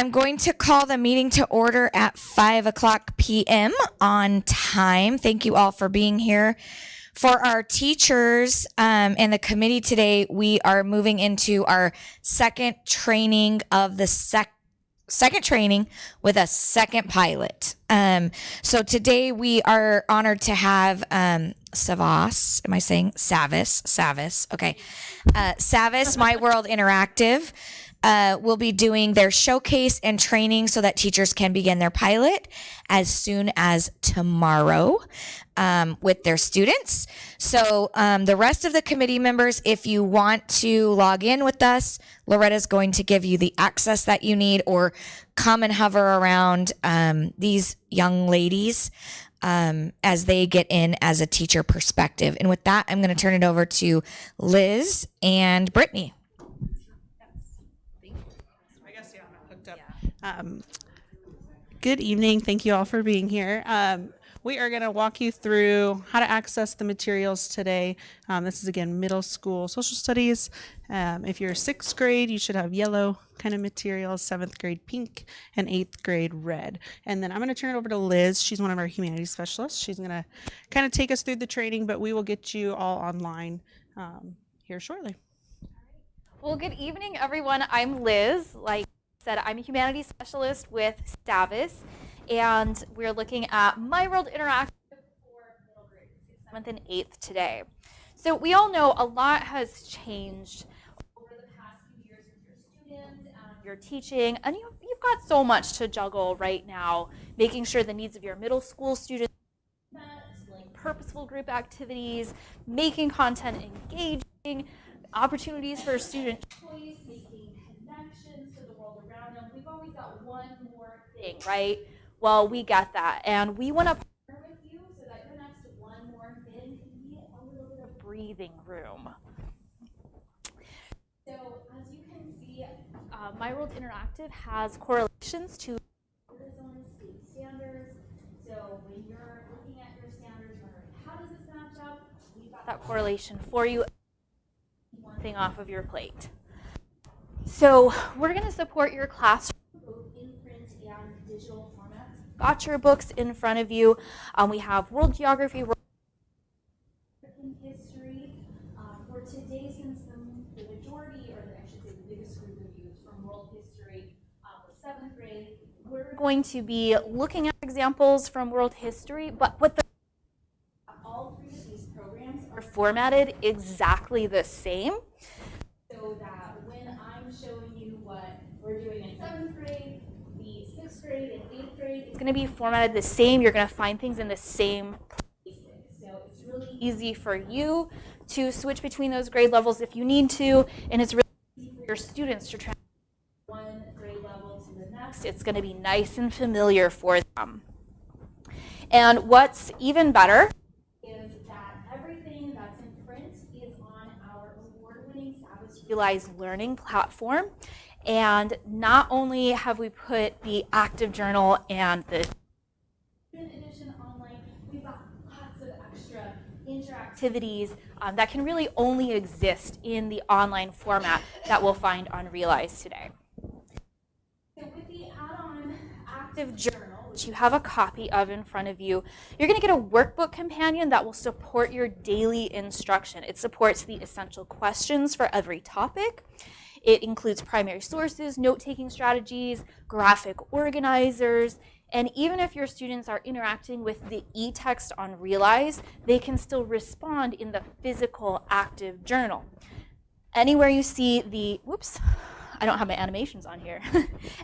I'm going to call the meeting to order at 5:00 p.m. on time. Thank you all for being here. For our teachers and the committee today, we are moving into our second training of the second training with a second pilot. So today we are honored to have Savas. Am I saying Savis? Savis. Okay. Savis, My World Interactive. Will be doing their showcase and training so that teachers can begin their pilot as soon as tomorrow with their students. So the rest of the committee members, if you want to log in with us, Loretta's going to give you the access that you need, or come and hover around these young ladies as they get in as a teacher perspective. And with that, I'm going to turn it over to Liz and Brittany. Good evening. Thank you all for being here. We are going to walk you through how to access the materials today. This is, again, middle school social studies. If you're sixth grade, you should have yellow kind of materials, seventh grade pink, and eighth grade red. And then I'm going to turn it over to Liz. She's one of our humanities specialists. She's going to kind of take us through the training, but we will get you all online here shortly. Well, good evening, everyone. I'm Liz. Like said, I'm a humanities specialist with Stavis, and we're looking at My World Interactive for middle grade, 6th, 7th, and 8th today. So we all know a lot has changed over the past few years with your students and your teaching, and you've got so much to juggle right now, making sure the needs of your middle school students are met, like purposeful group activities, making content engaging, opportunities for student choice, making connections to the world around them. We've always got one more thing, right? Well, we get that, and we want to partner with you so that your next one more thing can be a little bit of breathing room. So as you can see, My World Interactive has correlations to Arizona state standards. So when you're looking at your standards, wondering how does this match up, we've got that correlation for you. One thing off of your plate. So we're going to support your classroom both in print and digital formats. Got your books in front of you. We have world geography, world history. For today, since the majority, or I should say the biggest group of you from world history was 7th grade, we're going to be looking at examples from world history, but what the all three of these programs are formatted exactly the same, so that when I'm showing you what we're doing in 7th grade, the 6th grade and 8th grade, it's going to be formatted the same. You're going to find things in the same places. So it's really easy for you to switch between those grade levels if you need to, and it's really easy for your students to transfer one grade level to the next. It's going to be nice and familiar for them. And what's even better is that everything that's in print is on our award-winning Stavis Realize Learning platform. And not only have we put the active journal and the student edition online, we've got lots of extra interactivities that can really only exist in the online format that we'll find on Realize today. So with the add-on active journal, which you have a copy of in front of you, you're going to get a workbook companion that will support your daily instruction. It supports the essential questions for every topic. It includes primary sources, note-taking strategies, graphic organizers, and even if your students are interacting with the e-text on Realize, they can still respond in the physical active journal. Anywhere you see the, whoops, I don't have my animations on here.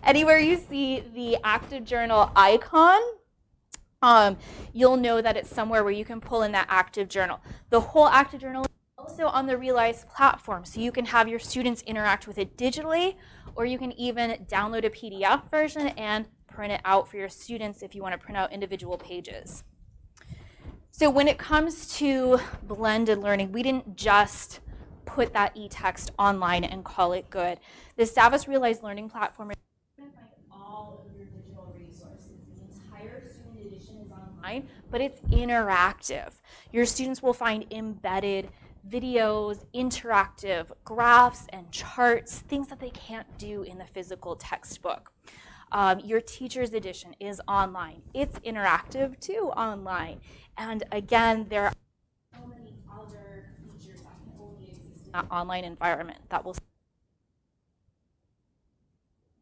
Anywhere you see the active journal icon, you'll know that it's somewhere where you can pull in that active journal. The whole active journal is also on the Realize platform, so you can have your students interact with it digitally, or you can even download a PDF version and print it out for your students if you want to print out individual pages. So when it comes to blended learning, we didn't just put that e-text online and call it good. The Stavis Realize Learning platform is going to find all of your digital resources. The entire student edition is online, but it's interactive. Your students will find embedded videos, interactive graphs and charts, things that they can't do in the physical textbook. Your teacher's edition is online. It's interactive too online. And again, there are so many other features that can only exist in that online environment that will.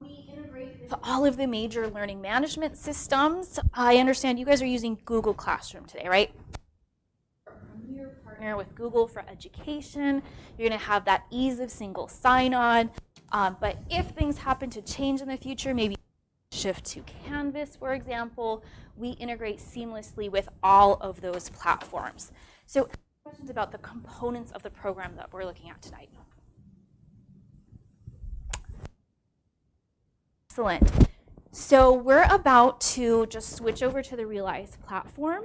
We integrate with all of the major learning management systems. I understand you guys are using Google Classroom today, right? Premier partner with Google for education. You're going to have that ease of single sign-on. But if things happen to change in the future, maybe shift to Canvas, for example, we integrate seamlessly with all of those platforms. So, questions about the components of the program that we're looking at tonight? Excellent. So we're about to just switch over to the Realize platform.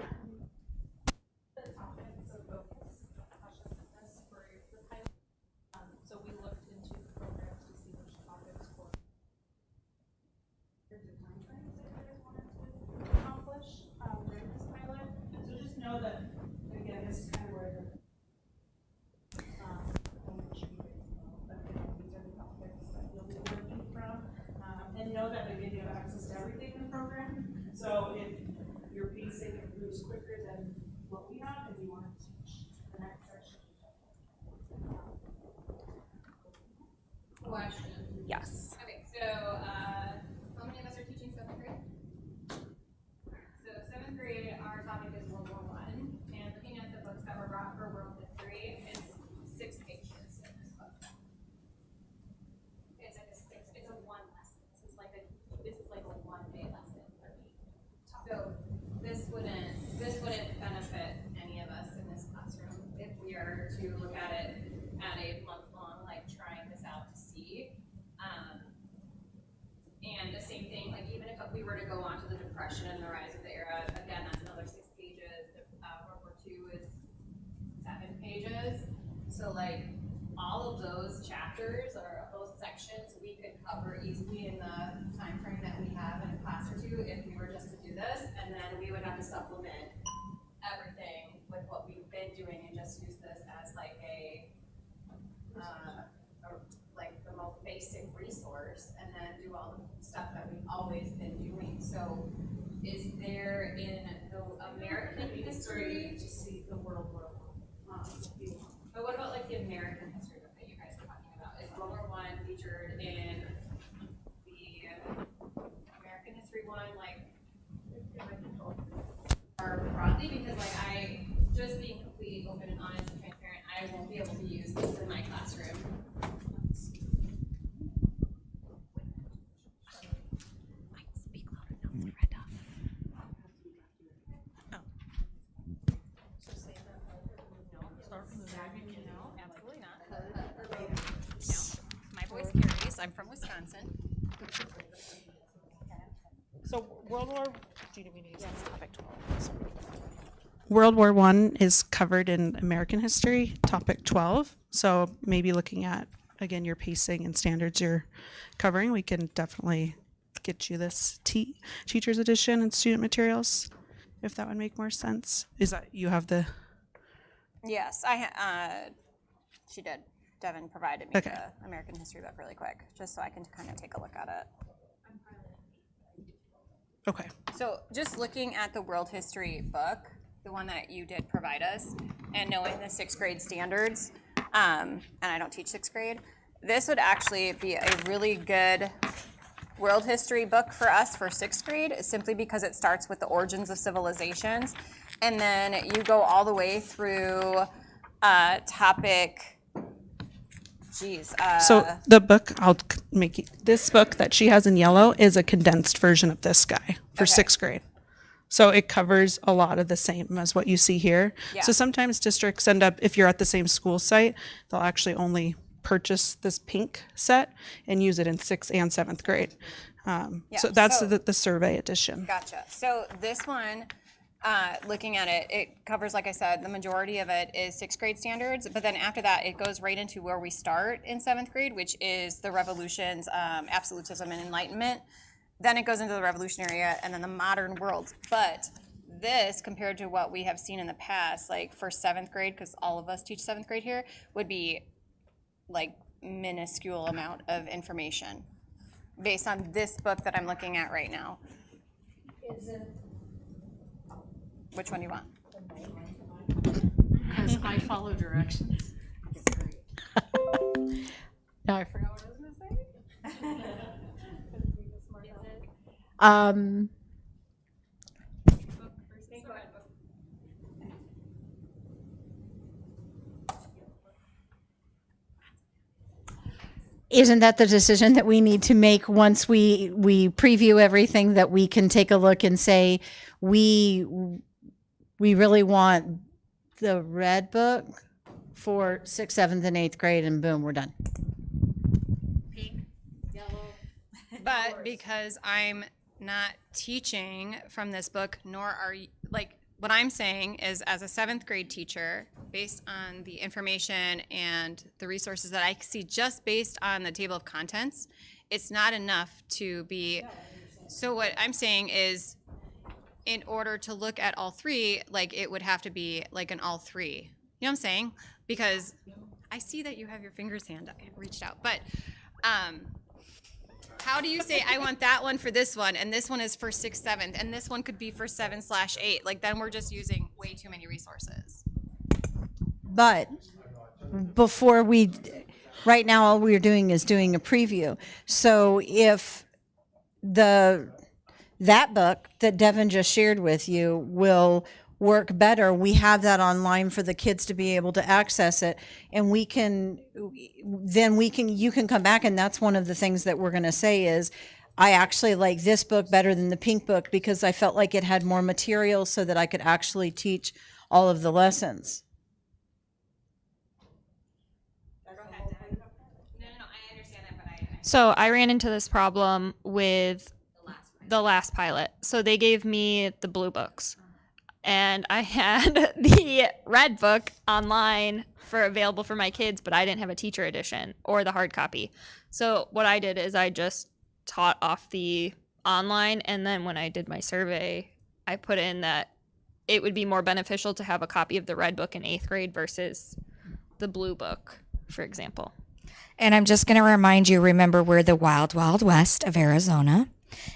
So we looked into the programs to see which topics for the time frames that you guys wanted to accomplish during this pilot. So just know that, again, this is kind of where the these are the topics that you'll be working from. And know that again, you have access to everything in the program. So if your pacing improves quicker than what we have, and you want to teach the next section. Question. Yes. Okay, so how many of us are teaching 7th grade? So 7th grade, our topic is World War I, and looking at the books that were brought for world history, it's 6 pages in this book. It's like it's a one lesson. This is like a 1-day lesson for me. So this wouldn't benefit any of us in this classroom if we are to look at it at a month-long, like trying this out to see. And the same thing, like even if we were to go on to the Depression and the rise of the era, again, that's another 6 pages. World War II is 7 pages. So like all of those chapters or those sections we could cover easily in the time frame that we have in a class or two if we were just to do this, and then we would have to supplement everything with what we've been doing and just use this as like like the most basic resource, and then do all the stuff that we've always been doing. So is there in the American history To see the World War I. but what about like the American history book that you guys are talking about? Is World War I featured in the American history one, like, or broadly? Because like I, just being completely open and honest and transparent, I won't be able to use this in my classroom. Absolutely not. No, my voice carries. I'm from Wisconsin. So World War I is covered in American history, topic 12. So maybe looking at, again, your pacing and standards you're covering, we can definitely get you this teacher's edition and student materials, if that would make more sense. Is that, you have the, Yes, she did. Devin provided me Okay. the American history book really quick, just so I can kind of take a look at it. okay. So just looking at the world history book, the one that you did provide us, and knowing the 6th grade standards, and I don't teach 6th grade, this would actually be a really good world history book for us for 6th grade, simply because it starts with the origins of civilizations, and then you go all the way through topic, So the book, this book that she has in yellow is a condensed version of this guy for Okay. 6th grade. So it covers a lot of the same as what you see here. Yeah. So sometimes districts end up, if you're at the same school site, they'll actually only purchase this pink set and use it in 6th and 7th grade. So that's so- the survey edition. Gotcha. So this one, looking at it, it covers, like I said, the majority of it is 6th grade standards, but then after that, it goes right into where we start in 7th grade, which is the revolutions, absolutism and enlightenment. Then it goes into the revolutionary era and then the modern world. But this, compared to what we have seen in the past, like for 7th grade, because all of us teach 7th grade here, would be like minuscule amount of information. based on this book that I'm looking at right now. Which one do you want? Because I follow directions. Now I forgot what I was going to say. Isn't that the decision that we need to make once we preview everything, that we can take a look and say, we really want the red book for 6th, 7th, and 8th grade, and boom, we're done. But because I'm not teaching from this book, nor are you, like, what I'm saying is, as a 7th grade teacher, based on the information and the resources that I see just based on the table of contents, it's not enough to be. So what I'm saying is, in order to look at all three, like, it would have to be like an all three. You know what I'm saying? Because I see that you have your fingers reached out, but how do you say I want that one for this one, and this one is for 6th, 7th, and this one could be for 7/8? Like, then we're just using way too many resources. But before right now, all we're doing is doing a preview. So if that book that Devin just shared with you will work better, we have that online for the kids to be able to access it, and you can come back, and that's one of the things that we're going to say is, I actually like this book better than the pink book because I felt like it had more material so that I could actually teach all of the lessons. So I ran into this problem with the last pilot. So they gave me the blue books, and I had the red book online available for my kids, but I didn't have a teacher edition or the hard copy. So what I did is I just taught off the online, and then when I did my survey, I put in that it would be more beneficial to have a copy of the red book in 8th grade versus the blue book, for example. And I'm just going to remind you, remember, we're the wild, wild west of Arizona.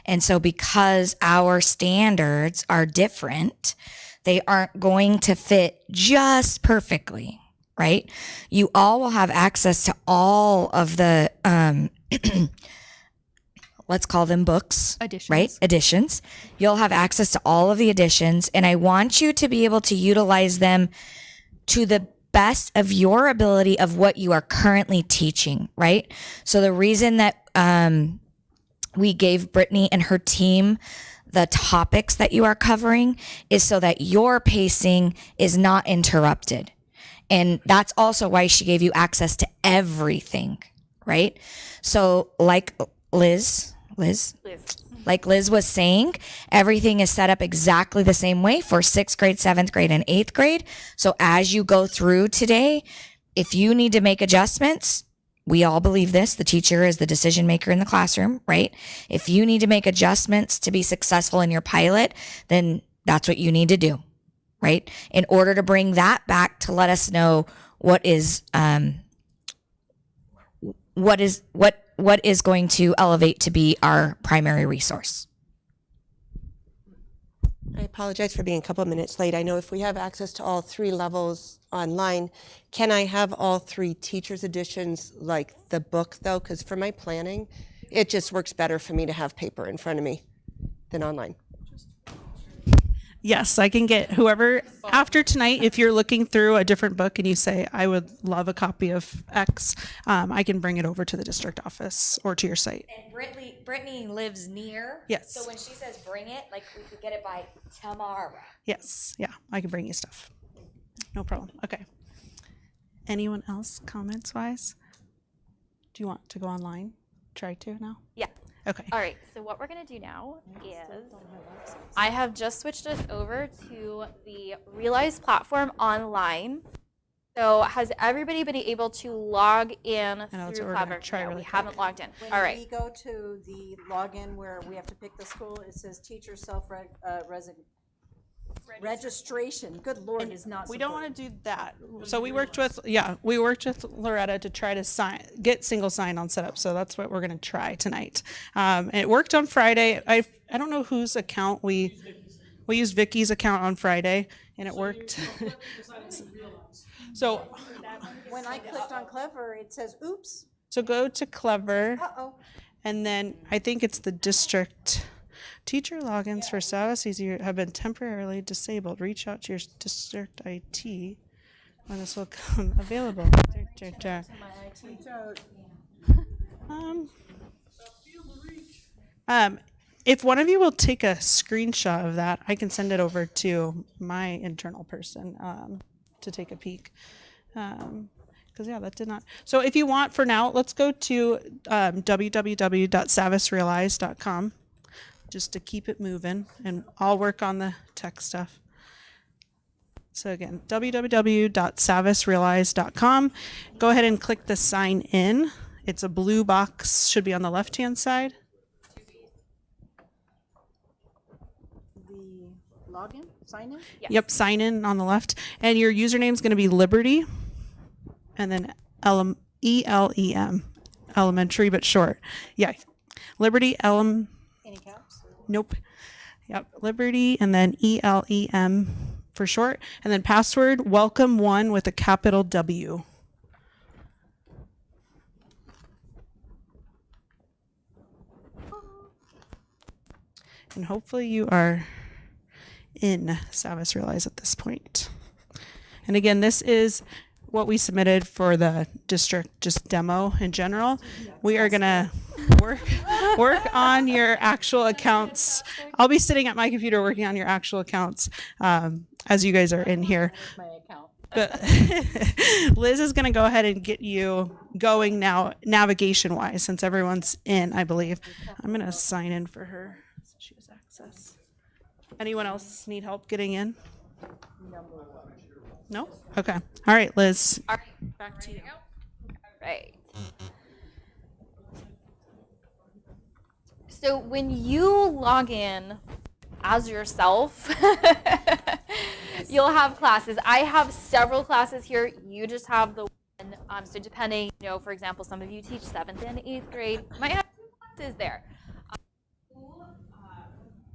And so because our standards are different, they aren't going to fit just perfectly, right? You all will have access to all of the, let's call them books, Editions. right? Editions. You'll have access to all of the editions. And I want you to be able to utilize them to the best of your ability of what you are currently teaching, right? So the reason that we gave Brittany and her team the topics that you are covering is so that your pacing is not interrupted. And that's also why she gave you access to everything, right? So like Liz, like Liz was saying, everything is set up exactly the same way for 6th grade, 7th grade, and 8th grade. So as you go through today, if you need to make adjustments, we all believe this, the teacher is the decision maker in the classroom, right? If you need to make adjustments to be successful in your pilot, then that's what you need to do, right? In order to bring that back to let us know what is going to elevate to be our primary resource. I apologize for being a couple of minutes late. I know if we have access to all three levels online, can I have all three teachers' editions like the book, though? Because for my planning, it just works better for me to have paper in front of me than online. Yes, I can get whoever, after tonight, if you're looking through a different book and you say, I would love a copy of X, I can bring it over to the district office or to your site. And Brittany lives near. Yes. So when she says bring it, like we could get it by tomorrow. Yes, yeah, I can bring you stuff. No problem. Okay. Anyone else comments-wise? Do you want to go online? Try to now? Yeah. Okay. All right, so what we're gonna do now is I have just switched us over to the Realize platform online. So has everybody been able to log in I know, that's through what we're gonna Clever? try No, really we quick. haven't logged in. When All right. we go to the login where we have to pick the school, it says teacher Registration, good Lord, is not We don't want to do that. So we worked with Loretta to try to get single sign-on set up. So that's what we're going to try tonight. And it worked on Friday. I don't know whose account we used Vicky's account on Friday, and it worked. So When I clicked on Clever, it says, oops, so go to Clever, uh-oh. and then I think it's the district. Teacher logins for SAVAS have been temporarily disabled. Reach out to your district IT when this will come available. If one of you will take a screenshot of that, I can send it over to my internal person to take a peek. Because that did not. So if you want, for now, let's go to www.savasrealize.com. Just to keep it moving, and I'll work on the tech stuff. So again, www.savasrealize.com. Go ahead and click the sign in. It's a blue box, should be on the left-hand side. The login, sign in? Yes. Yep, sign in on the left. And your username is going to be Liberty, and then ELEM, elementary but short. Yeah, Liberty Any caps? Nope. Yep. Liberty and then ELEM for short. And then password welcome1 with a capital W. And hopefully you are in SAVAS Realize at this point. And again, this is what we submitted for the district just demo in general. We are gonna work on your actual accounts. I'll be sitting at my computer working on your actual accounts as you guys are in here. My account. But Liz is gonna go ahead and get you going now navigation wise since everyone's in, I believe. I'm gonna sign in for her so she has access. Anyone else need help getting in? No? Okay. All right, Liz. All right, Back to you. right. So when you log in as yourself, you'll have classes. I have several classes here. You just have the one. So depending, for example, some of you teach 7th and 8th grade, might have 2 classes there.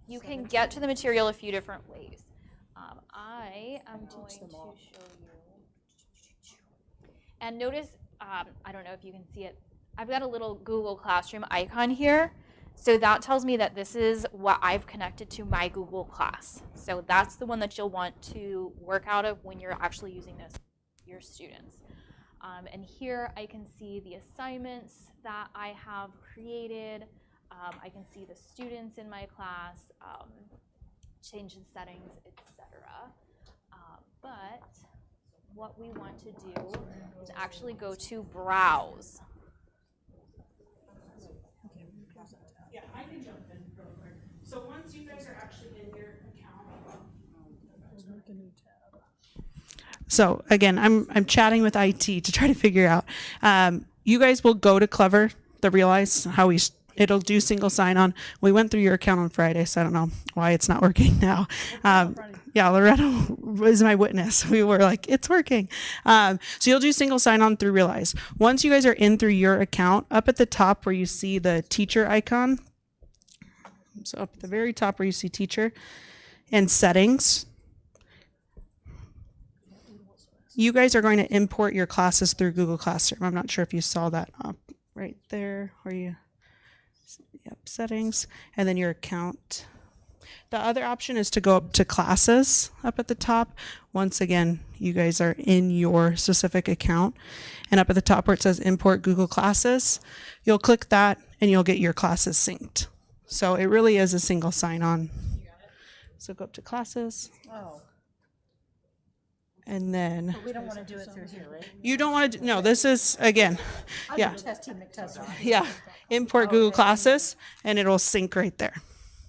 You can get to the material a few different ways. I am going to show you. And notice, I don't know if you can see it, I've got a little Google Classroom icon here. So that tells me that this is what I've connected to my Google Class. So that's the one that you'll want to work out of when you're actually using this with your students. And here I can see the assignments that I have created. I can see the students in my class, change in settings, etc. But what we want to do is actually go to Browse. Yeah, I can jump in real quick. So once you guys are actually in your account. So again, I'm chatting with IT to try to figure out. You guys will go to Clever, the Realize how it'll do single sign-on. We went through your account on Friday, so I don't know why it's not working now. Yeah, Loretta was my witness. We were like, it's working. So you'll do single sign-on through Realize. Once you guys are in through your account, up at the top where you see the teacher icon, so up at the very top where you see teacher and settings, you guys are going to import your classes through Google Classroom. I'm not sure if you saw that up right there where you, yep, settings, and then your account. The other option is to go up to classes up at the top. Once again, you guys are in your specific account. And up at the top where it says import Google Classes, you'll click that and you'll get your classes synced. So it really is a single sign-on. So go up to classes. Oh, And then we don't want to do it through here, right? you don't want to, no, this is, again, yeah. Testy McTesty. Yeah, import Google Classes, and it'll sync right there.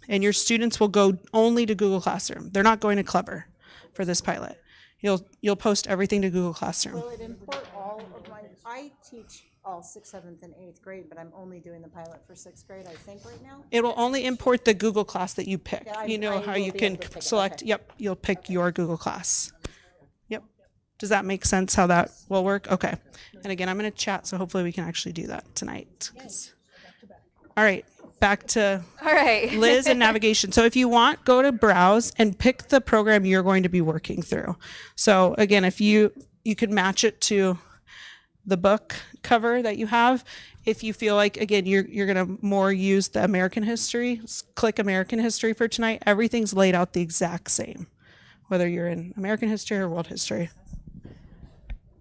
And your students will go only to Google Classroom. They're not going to Clever for this pilot. You'll post everything to Google Classroom. Will it import all I teach all 6th, 7th, and 8th grade, but I'm only doing the pilot for 6th grade, I think, right now. It will only import the Google class that you pick. Yeah, You know I how will you be can able to pick it, select, okay. yep, you'll pick your Google class. Yep. Does that make sense how that will work? Okay. And again, I'm going to chat, so hopefully we can actually do that tonight. 'Cause- All right, back to All right. Liz and navigation. So if you want, go to browse and pick the program you're going to be working through. So again, if you could match it to the book cover that you have. If you feel like, again, you're going to more use the American history, click American history for tonight. Everything's laid out the exact same, whether you're in American history or world history.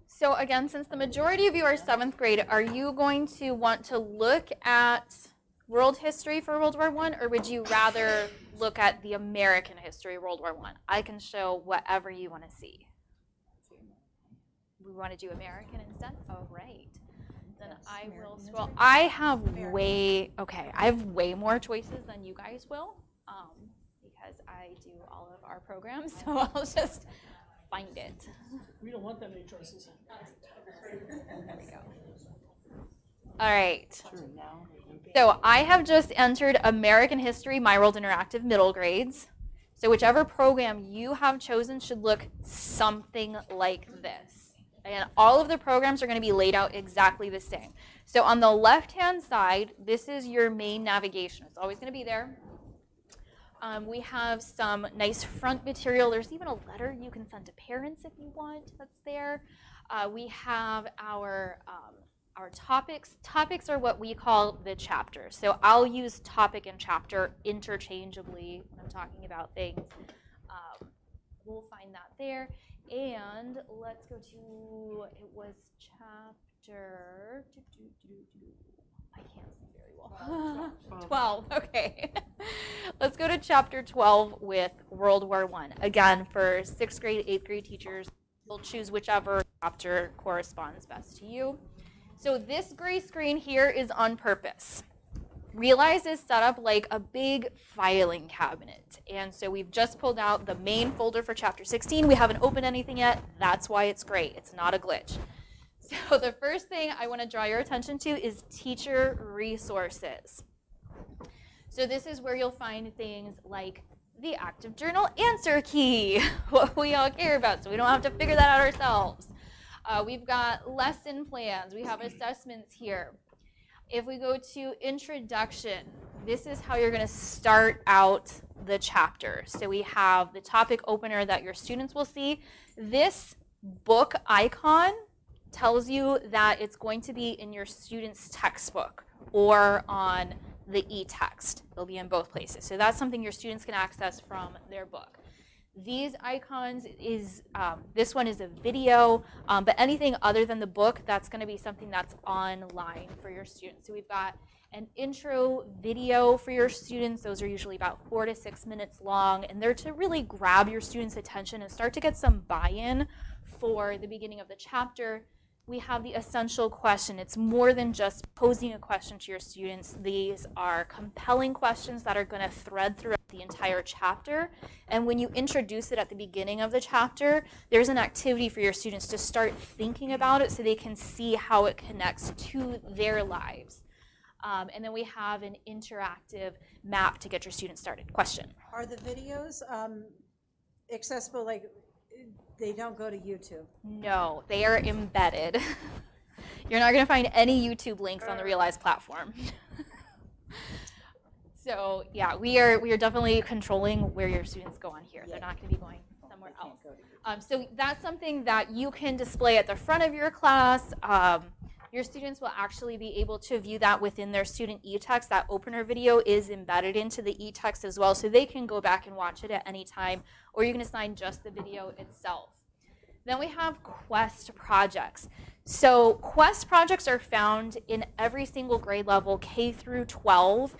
So again, since the majority of you are 7th grade, are you going to want to look at world history for World War I, or would you rather look at the American history of World War I? I can show whatever you want to see. We want to do American instead? Oh, right. Then I will scroll. I have way more choices than you guys will, because I do all of our programs, so I'll just find it. We don't want that many choices. There we go. All right. So I have just entered American History, My World Interactive middle grades. So whichever program you have chosen should look something like this. And all of the programs are going to be laid out exactly the same. So on the left-hand side, this is your main navigation. It's always going to be there. We have some nice front material. There's even a letter you can send to parents if you want that's there. We have our topics. Topics are what we call the chapters. So I'll use topic and chapter interchangeably when I'm talking about things. We'll find that there. And let's go to, it was chapter, I can't see very well. 12, okay. Let's go to chapter 12 with World War I. Again, for 6th grade, 8th grade teachers, you'll choose whichever chapter corresponds best to you. So this gray screen here is on purpose. Realize is set up like a big filing cabinet. And so we've just pulled out the main folder for chapter 16. We haven't opened anything yet. That's why it's gray. It's not a glitch. So the first thing I want to draw your attention to is teacher resources. So this is where you'll find things like the active journal answer key, what we all care about, so we don't have to figure that out ourselves. We've got lesson plans. We have assessments here. If we go to introduction, this is how you're going to start out the chapter. So we have the topic opener that your students will see. This book icon tells you that it's going to be in your student's textbook or on the e-text. It'll be in both places. So that's something your students can access from their book. These icons is, this one is a video, but anything other than the book, that's going to be something that's online for your students. So we've got an intro video for your students. Those are usually about 4 to 6 minutes long, and they're to really grab your students' attention and start to get some buy-in for the beginning of the chapter. We have the essential question. It's more than just posing a question to your students. These are compelling questions that are going to thread throughout the entire chapter. And when you introduce it at the beginning of the chapter, there's an activity for your students to start thinking about it so they can see how it connects to their lives. And then we have an interactive map to get your students started. Question? Are the videos accessible, like they don't go to YouTube? No, they are embedded. You're not going to find any YouTube links on the Realize platform. So yeah, we are definitely controlling where your students go on here. They're not going to be going somewhere else. So that's something that you can display at the front of your class. Your students will actually be able to view that within their student e-text. That opener video is embedded into the e-text as well, so they can go back and watch it at any time, or you can assign just the video itself. Then we have quest projects. So quest projects are found in every single grade level, K through 12,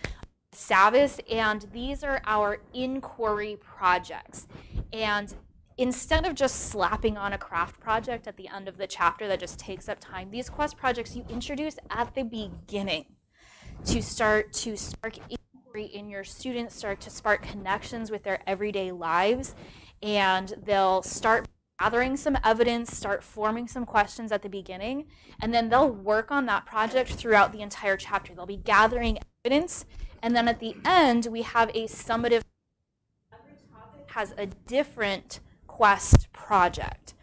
SAVIS, and these are our inquiry projects. And instead of just slapping on a craft project at the end of the chapter that just takes up time, these quest projects you introduce at the beginning to start to spark inquiry in your students, start to spark connections with their everyday lives, and they'll start gathering some evidence, start forming some questions at the beginning, and then they'll work on that project throughout the entire chapter. They'll be gathering evidence, and then at the end, we have a summative. Every topic has a different quest project.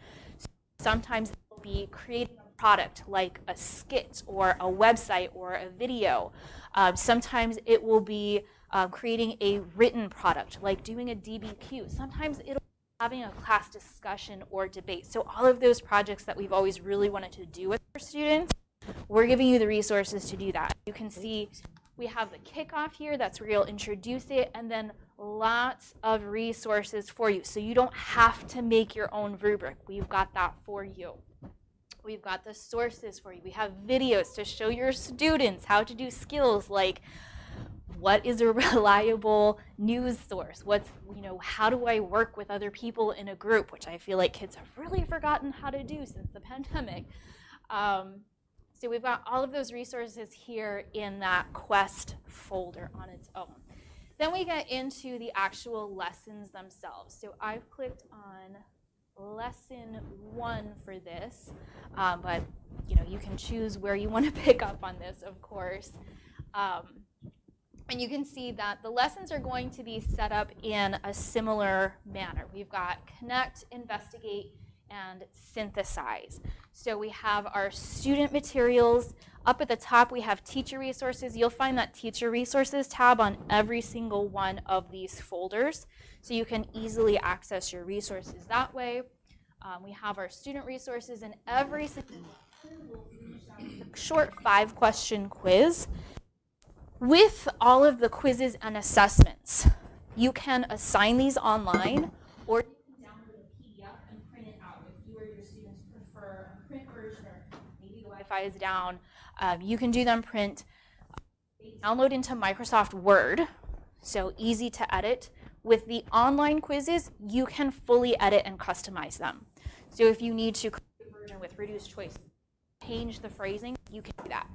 Sometimes it'll be creating a product like a skit or a website or a video. Sometimes it will be creating a written product like doing a DBQ. Sometimes it'll having a class discussion or debate. So all of those projects that we've always really wanted to do with our students, we're giving you the resources to do that. You can see we have the kickoff here. That's where you'll introduce it, and then lots of resources for you. So you don't have to make your own rubric. We've got that for you. We've got the sources for you. We have videos to show your students how to do skills like what is a reliable news source? How do I work with other people in a group, which I feel like kids have really forgotten how to do since the pandemic. So we've got all of those resources here in that Quest folder on its own. Then we get into the actual lessons themselves. So I've clicked on lesson 1 for this, but you can choose where you want to pick up on this, of course. And you can see that the lessons are going to be set up in a similar manner. We've got connect, investigate, and synthesize. So we have our student materials. Up at the top, we have teacher resources. You'll find that teacher resources tab on every single one of these folders. So you can easily access your resources that way. We have our student resources, and every single short 5-question quiz. With all of the quizzes and assessments, you can assign these online, or you can download a PDF and print it out if you or your students prefer a print version, or maybe the Wi-Fi is down. You can do them print. They download into Microsoft Word, so easy to edit. With the online quizzes, you can fully edit and customize them. So if you need to create a version with reduced choice, change the phrasing, you can do that.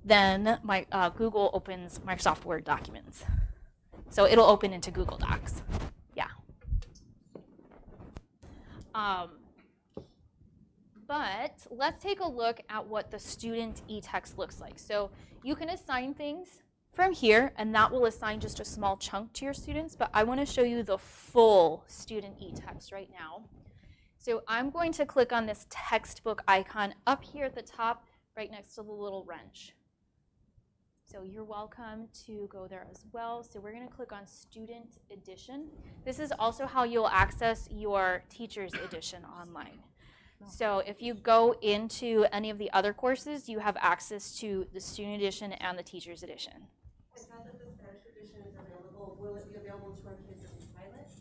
Then Google opens Microsoft Word documents. So it'll open into Google Docs. Yeah. But let's take a look at what the student e-text looks like. So you can assign things from here, and that will assign just a small chunk to your students, but I want to show you the full student e-text right now. So I'm going to click on this textbook icon up here at the top, right next to the little wrench. So you're welcome to go there as well. So we're going to click on Student Edition. This is also how you'll access your Teacher's Edition online. So if you go into any of the other courses, you have access to the Student Edition and the Teacher's Edition. I saw that the Spanish edition is available. Will it be available to our kids in the pilot?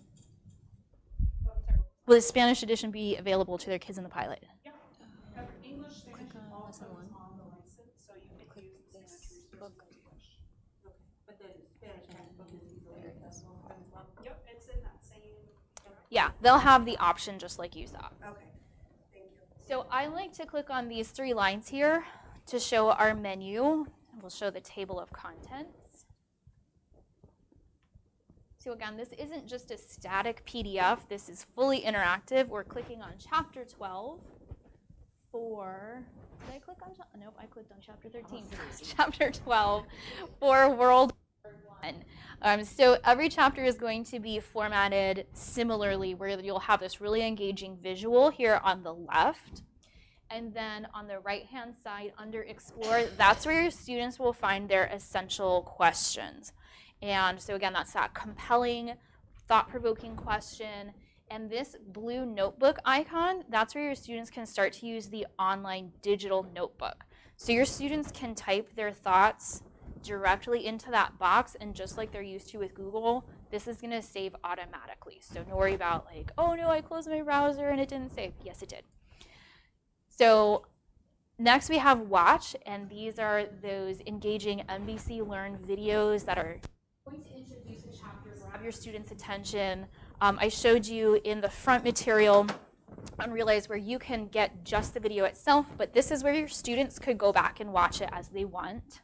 Will the Spanish edition be available to their kids in the pilot? Yeah. English, Spanish, also is on the license, so you can use the Spanish resources in English. Okay, but the Spanish textbook is easily accessible as well? Yep, it's in that same. Yeah, they'll have the option just like you saw. Okay, thank you. So I like to click on these 3 lines here to show our menu. We'll show the table of contents. So again, this isn't just a static PDF. This is fully interactive. We're clicking on Chapter 12 for, did I click on, nope, I clicked on Chapter 13. Chapter 12 for World War I. So every chapter is going to be formatted similarly, where you'll have this really engaging visual here on the left. And then on the right-hand side under Explore, that's where your students will find their essential questions. And so again, that's that compelling, thought-provoking question. And this blue notebook icon, that's where your students can start to use the online digital notebook. So your students can type their thoughts directly into that box, and just like they're used to with Google, this is gonna save automatically. So don't worry about like, oh no, I closed my browser and it didn't save. Yes, it did. So next we have Watch, and these are those engaging NBC Learn videos that are going to introduce a chapter, grab your students' attention. I showed you in the front material on Realize where you can get just the video itself, but this is where your students could go back and watch it as they want.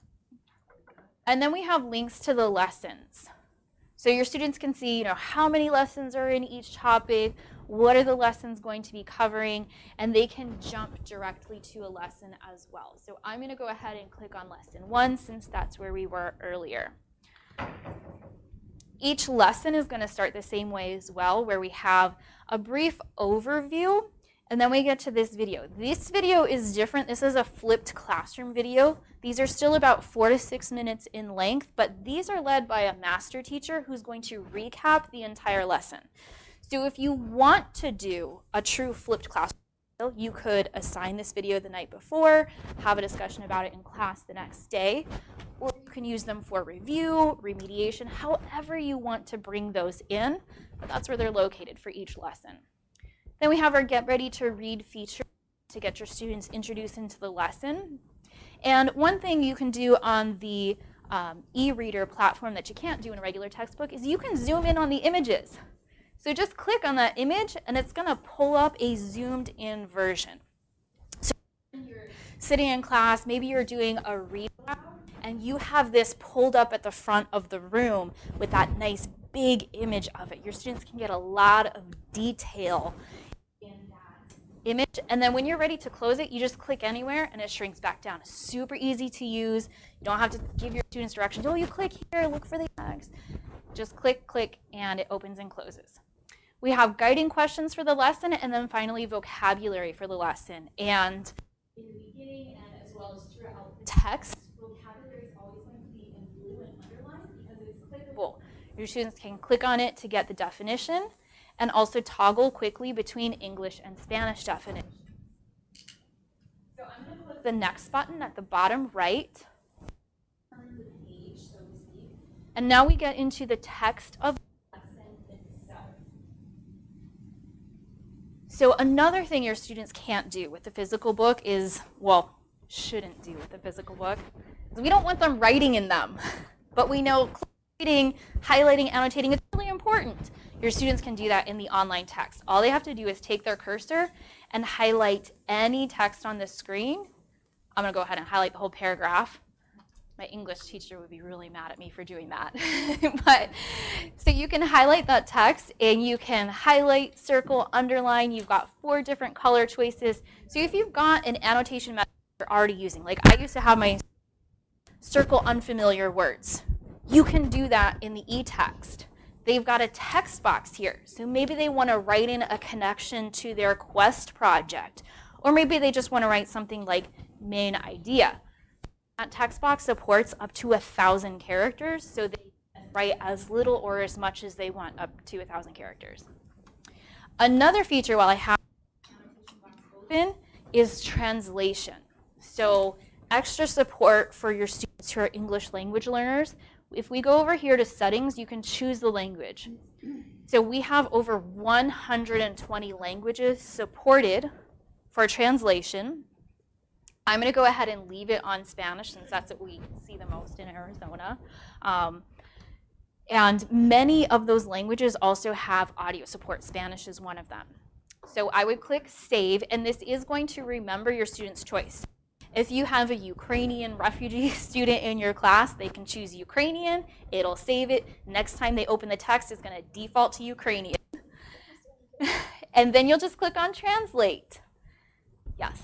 And then we have links to the lessons. So your students can see, how many lessons are in each topic, what are the lessons going to be covering, and they can jump directly to a lesson as well. So I'm going to go ahead and click on lesson 1 since that's where we were earlier. Each lesson is going to start the same way as well, where we have a brief overview, and then we get to this video. This video is different. This is a flipped classroom video. These are still about 4 to 6 minutes in length, but these are led by a master teacher who's going to recap the entire lesson. So if you want to do a true flipped classroom video, you could assign this video the night before, have a discussion about it in class the next day, or you can use them for review, remediation, however you want to bring those in, but that's where they're located for each lesson. Then we have our Get Ready to Read feature to get your students introduced into the lesson. And one thing you can do on the e-reader platform that you can't do in a regular textbook is you can zoom in on the images. So just click on that image and it's going to pull up a zoomed in version. So when you're sitting in class, maybe you're doing a read aloud, and you have this pulled up at the front of the room with that nice big image of it. Your students can get a lot of detail in that image, and then when you're ready to close it, you just click anywhere and it shrinks back down. It's super easy to use. You don't have to give your students directions. Oh, you click here, look for the tags. Just click, click, and it opens and closes. We have guiding questions for the lesson, and then finally vocabulary for the lesson. And in the beginning and as well as throughout the text, vocabulary is always going to be in blue and underlined because it's clickable. Your students can click on it to get the definition and also toggle quickly between English and Spanish definitions. So I'm going to click the next button at the bottom right. Turn the page, so to speak. And now we get into the text of the lesson itself. So another thing your students can't do with the physical book is, well, shouldn't do with the physical book, is we don't want them writing in them. But we know reading, highlighting, annotating is really important. Your students can do that in the online text. All they have to do is take their cursor and highlight any text on the screen. I'm going to go ahead and highlight the whole paragraph. My English teacher would be really mad at me for doing that. But so you can highlight that text and you can highlight, circle, underline. You've got 4 different color choices. So if you've got an annotation method you're already using, like I used to have my circle unfamiliar words, you can do that in the e-text. They've got a text box here. So maybe they want to write in a connection to their quest project, or maybe they just want to write something like main idea. That text box supports up to 1,000 characters, so they can write as little or as much as they want, up to 1,000 characters. Another feature while I have the annotation box open is translation. So extra support for your students who are English language learners. If we go over here to settings, you can choose the language. So we have over 120 languages supported for translation. I'm going to go ahead and leave it on Spanish since that's what we see the most in Arizona. And many of those languages also have audio support. Spanish is one of them. So I would click Save, and this is going to remember your student's choice. If you have a Ukrainian refugee student in your class, they can choose Ukrainian. It'll save it. Next time they open the text, it's going to default to Ukrainian. And then you'll just click on Translate. Yes?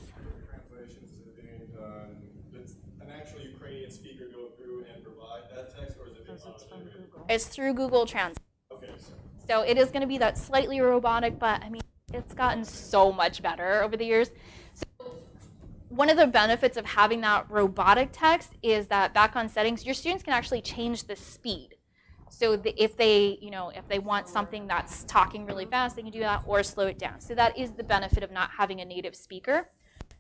Translations is it being done, does an actual Ukrainian speaker go through and provide that text, or is it being auto-generated? It's through Google Translate. Okay, So it is going to be that slightly robotic, but I mean, it's gotten so much better over the years. So one of the benefits of having that robotic text is that back on settings, your students can actually change the speed. So if they want something that's talking really fast, they can do that or slow it down. So that is the benefit of not having a native speaker.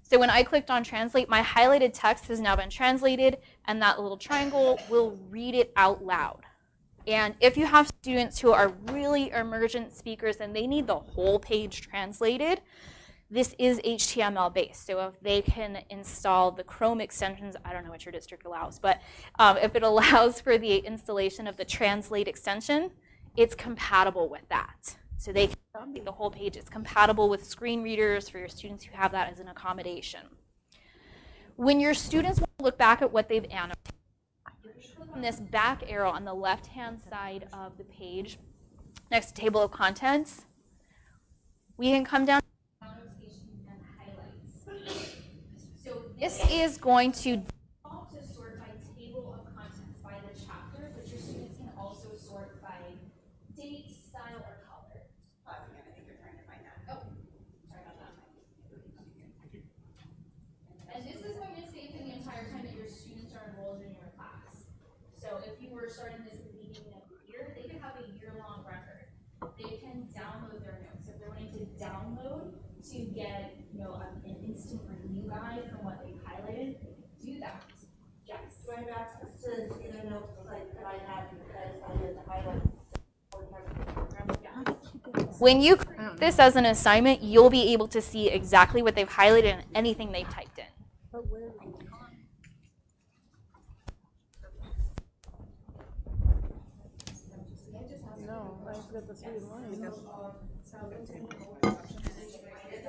So when I clicked on translate, my highlighted text has now been translated, and that little triangle will read it out loud. And if you have students who are really emergent speakers and they need the whole page translated, this is HTML based. So if they can install the Chrome extensions, I don't know what your district allows, but if it allows for the installation of the Translate extension, it's compatible with that. So they can make the whole page. It's compatible with screen readers for your students who have that as an accommodation. When your students want to look back at what they've annotated, you just click on this back arrow on the left-hand side of the page, next to table of contents, we can come down to annotations and highlights. So this is going to sort by table of contents by the chapter, but your students can also sort by date, style, or color. I think you're trying to find that. Oh, sorry about that. And this is going to save for the entire time that your students are enrolled in your class. So if you were starting this at the beginning of the year, they could have a year-long record. They can download their notes. If they're wanting to download to get, an instant review guide from what they've highlighted, do that. Yes. Do I have access to this inner notes like that I have because I did the highlights? When you create this as an assignment, you'll be able to see exactly what they've highlighted and anything they've typed in.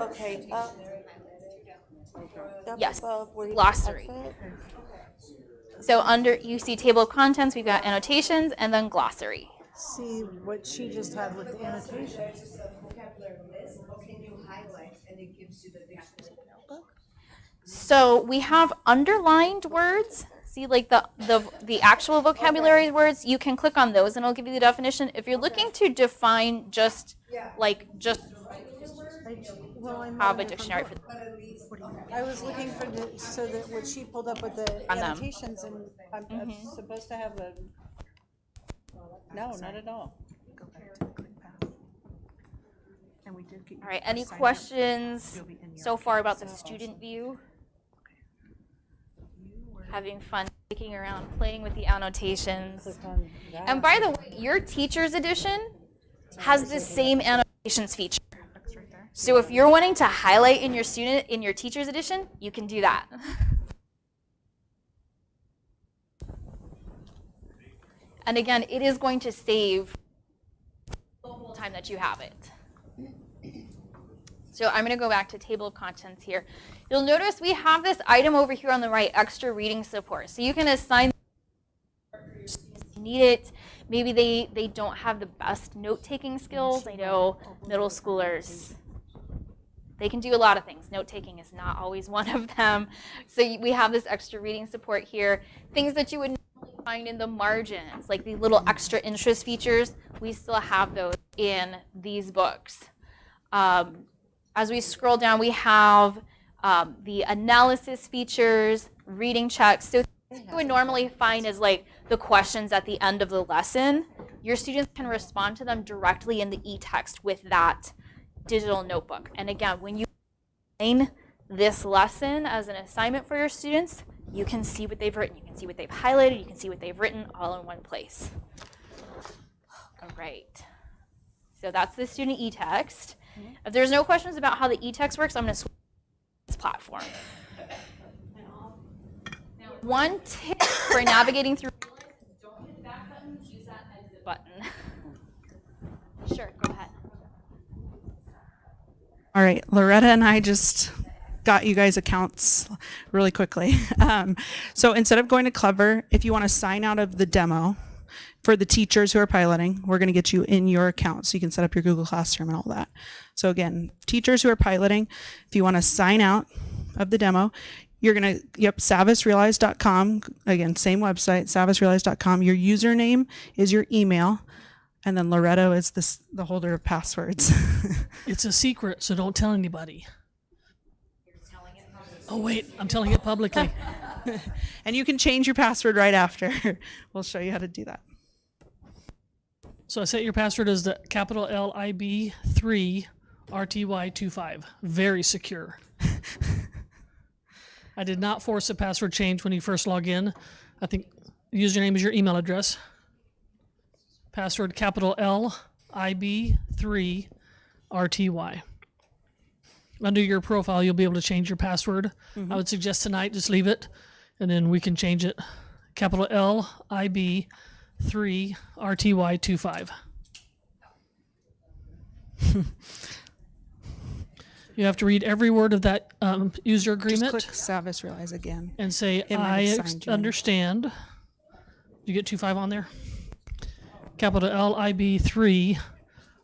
Okay. Yes, Where you glossary. exit? So under, you see table of contents, we've got annotations, and then glossary. See what she just had with the annotation. There's a vocabulary list, or can you highlight and it gives you the dictionary notebook? So we have underlined words. See, like the actual vocabulary words, you can click on those and it'll give you the definition. If you're looking to define just Well, I'm have a looking for dictionary book. for I was looking for so that what she pulled up with the On them. annotations, and I'm supposed to have a. No, not at all. And we did get. All right, any questions so far about the student view? Having fun clicking around, playing with the annotations. And by the way, your teacher's edition has the same annotations feature. So if you're wanting to highlight in your teacher's edition, you can do that. And again, it is going to save the whole time that you have it. So I'm going to go back to table of contents here. You'll notice we have this item over here on the right, extra reading support. So you can assign if you need it. Maybe they don't have the best note-taking skills. I know middle schoolers, they can do a lot of things. Note-taking is not always one of them. So we have this extra reading support here. Things that you would normally find in the margins, like the little extra interest features, we still have those in these books. As we scroll down, we have the analysis features, reading checks. So things you would normally find as like the questions at the end of the lesson, your students can respond to them directly in the e-text with that digital notebook. And again, when you assign this lesson as an assignment for your students, you can see what they've written. You can see what they've highlighted. You can see what they've written all in one place. All right. So that's the student e-text. If there's no questions about how the e-text works, I'm going to switch to this platform. Now, one tip for navigating through is don't hit the back button, use that exit button. Sure, go ahead. All right, Loretta and I just got you guys accounts really quickly. So instead of going to Clever, if you want to sign out of the demo for the teachers who are piloting, we're going to get you in your account so you can set up your Google Classroom and all that. So again, teachers who are piloting, if you want to sign out of the demo, you're going to, savasrealize.com. Again, same website, savasrealize.com. Your username is your email. And then Loretto is the holder of passwords. It's a secret, so don't tell anybody. Oh, wait, I'm telling it publicly. And you can change your password right after. We'll show you how to do that. So I set your password as the capital LIB3 RTY25. Very secure. I did not force a password change when you first log in. I think username is your email address. Password capital LIB3 RTY. Under your profile, you'll be able to change your password. I would suggest tonight just leave it, and then we can change it. Capital LIB3 RTY25. You have to read every word of that user agreement. Just click Savas Realize again. And say, It might have I signed you in. understand You get 25 on there? Capital LIB3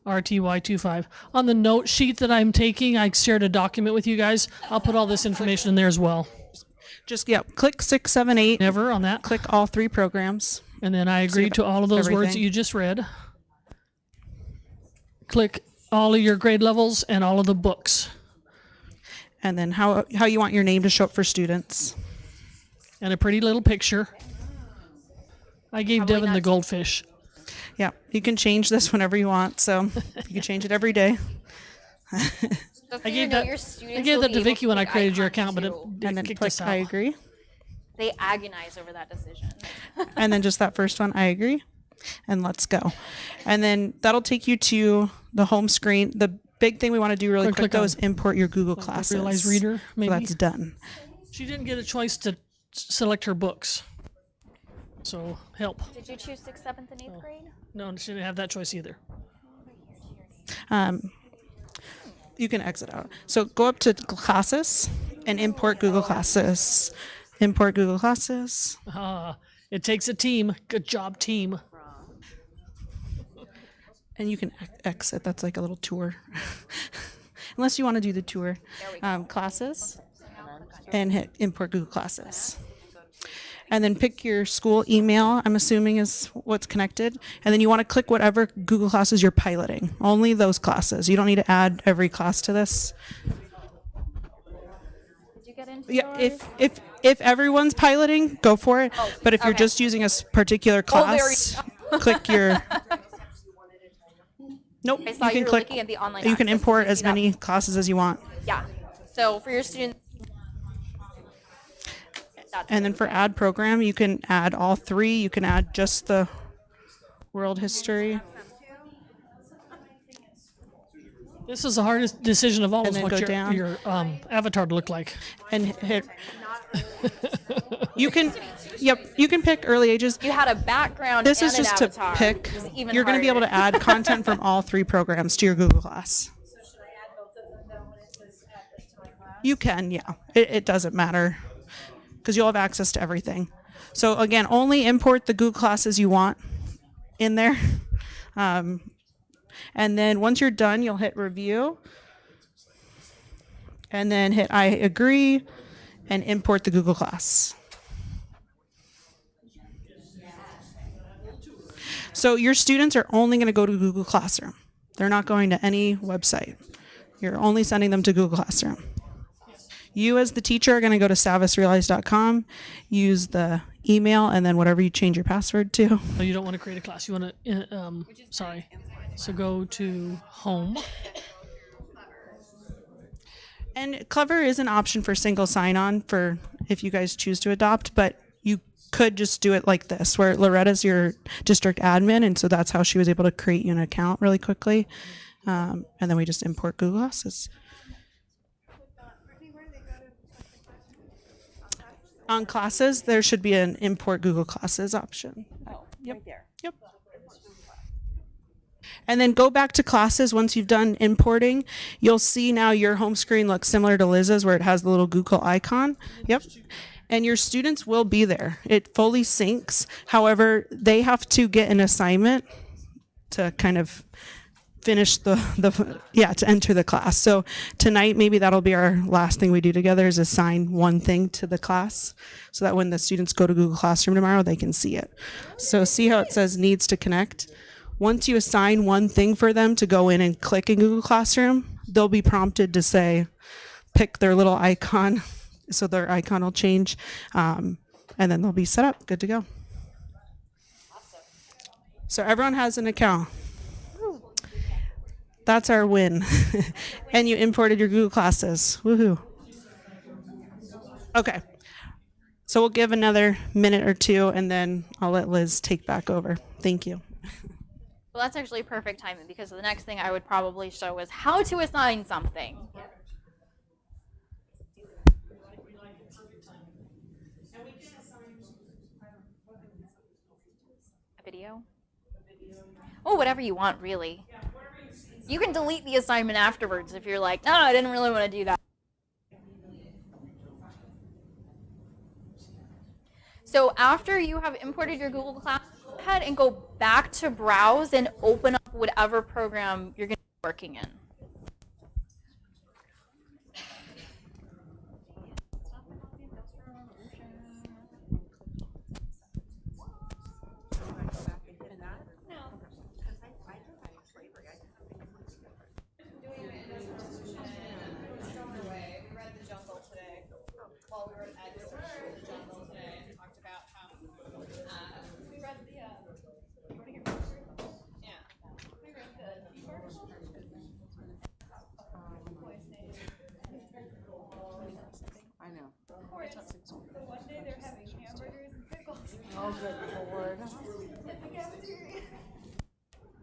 RTY25. On the note sheet that I'm taking, I shared a document with you guys. I'll put all this information in there as well. Just, click 6, 7, 8. Never on that. Click all 3 programs. And then I agree to all of those words that everything. you just read. Click all of your grade levels and all of the books. And then how you want your name to show up for students. And a pretty little picture. I gave Devin the goldfish. Yeah, you can change this whenever you want, so you can change it every day. Just so I you gave know, that. your students I gave will that be to able Vicky when I make created your icons account, but too. it And then kicked click us out. I agree. They agonize over that decision. And then just that first one, I agree. And let's go. And then that'll take you to the home screen. The big thing we want to do really Or quick click though on is import your Google Classes. Realize Reader, So maybe. that's done. She didn't get a choice to select her books. So help. Did you choose 6th, 7th, and 8th grade? No, she didn't have that choice either. You can exit out. So go up to Classes and import Google Classes. Import Google Classes. It takes a team. Good job, team. And you can exit. That's like a little tour. Unless you want to do the tour. Classes. And hit import Google Classes. And then pick your school email, I'm assuming is what's connected. And then you want to click whatever Google Classes you're piloting. Only those classes. You don't need to add every class to this. Did you get into Yeah, yours? if everyone's piloting, go for it. But if you're just using a particular Oh, there class, click your. Nope. I saw You you can were click. looking at the online You can access. import Did you as see that? many classes as you want. Yeah. So for your students, that's And then for add program, you can add all 3. You can add just the world history. This is the hardest decision of all. And Is then what go your, down. your avatar to look like. And hit. You can. Yep. You can pick early ages. you had a background. This and is an just to avatar, pick. which is even You're going to be able to harder. add content from all 3 programs to your Google Class. You can, yeah. It doesn't matter because you'll have access to everything. So again, only import the Google Classes you want in there. And then once you're done, you'll hit review. And then hit I agree and import the Google Class. So your students are only going to go to Google Classroom. They're not going to any website. You're only sending them to Google Classroom. You as the teacher are going to go to savasrealize.com, use the email, and then whatever you change your password to. No, you don't want to create a class. You want to, sorry. So go to home. And Clever is an option for single sign-on for if you guys choose to adopt, but you could just do it like this, where Loretta's your district admin, and so that's how she was able to create you an account really quickly. And then we just import Google Classes. On classes, there should be an import Google Classes option. Right there. Yep. And then go back to classes once you've done importing. You'll see now your home screen looks similar to Liz's where it has the little Google icon. Yep. And your students will be there. It fully syncs. However, they have to get an assignment to kind of finish to enter the class. So tonight, maybe that'll be our last thing we do together is assign one thing to the class so that when the students go to Google Classroom tomorrow, they can see it. So see how it says needs to connect? Once you assign one thing for them to go in and click in Google Classroom, they'll be prompted to say, pick their little icon. So their icon will change. And then they'll be set up, good to go. So everyone has an account. That's our win. And you imported your Google Classes. Woohoo. Okay. So we'll give another minute or 2 and then I'll let Liz take back over. Thank you. Well, that's actually perfect timing because the next thing I would probably show is how to assign something. A video? Oh, whatever you want, really. You can delete the assignment afterwards if you're like, no, I didn't really want to do that. So after you have imported your Google Class, go ahead and go back to browse and open up whatever program you're going to be working in.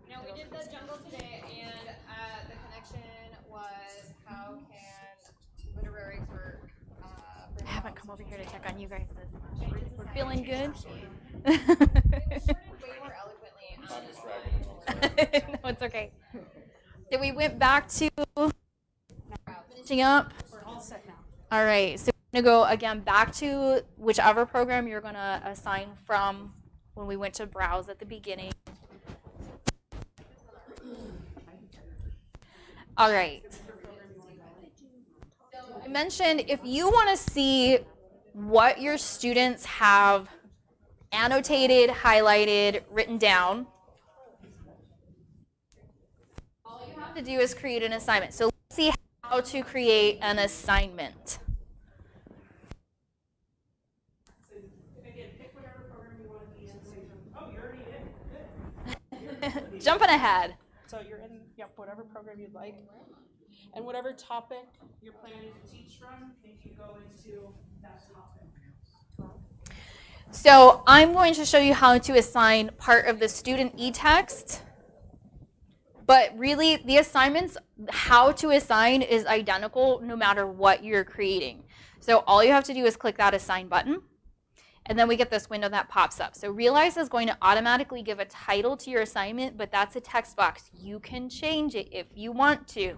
Now we did the jungle today, and the connection was how can literary work. I haven't come over here to check on you guys this much. We're feeling good. Way more eloquently. No, it's okay. So we went back to finishing up. We're all set now. All right, so we're gonna go again back to whichever program you're gonna assign from when we went to browse at the beginning. All right. So I mentioned if you want to see what your students have annotated, highlighted, written down, all you have to do is create an assignment. So let's see how to create an assignment. Again, pick whatever program you want to be in. Oh, you're already in. Good. Jumping ahead. So you're in, yep, whatever program you'd like. And whatever topic you're planning to teach from, you can go into that topic. So I'm going to show you how to assign part of the student e-text. But really, the assignments, how to assign is identical no matter what you're creating. So all you have to do is click that assign button. And then we get this window that pops up. So Realize is going to automatically give a title to your assignment, but that's a text box. You can change it if you want to.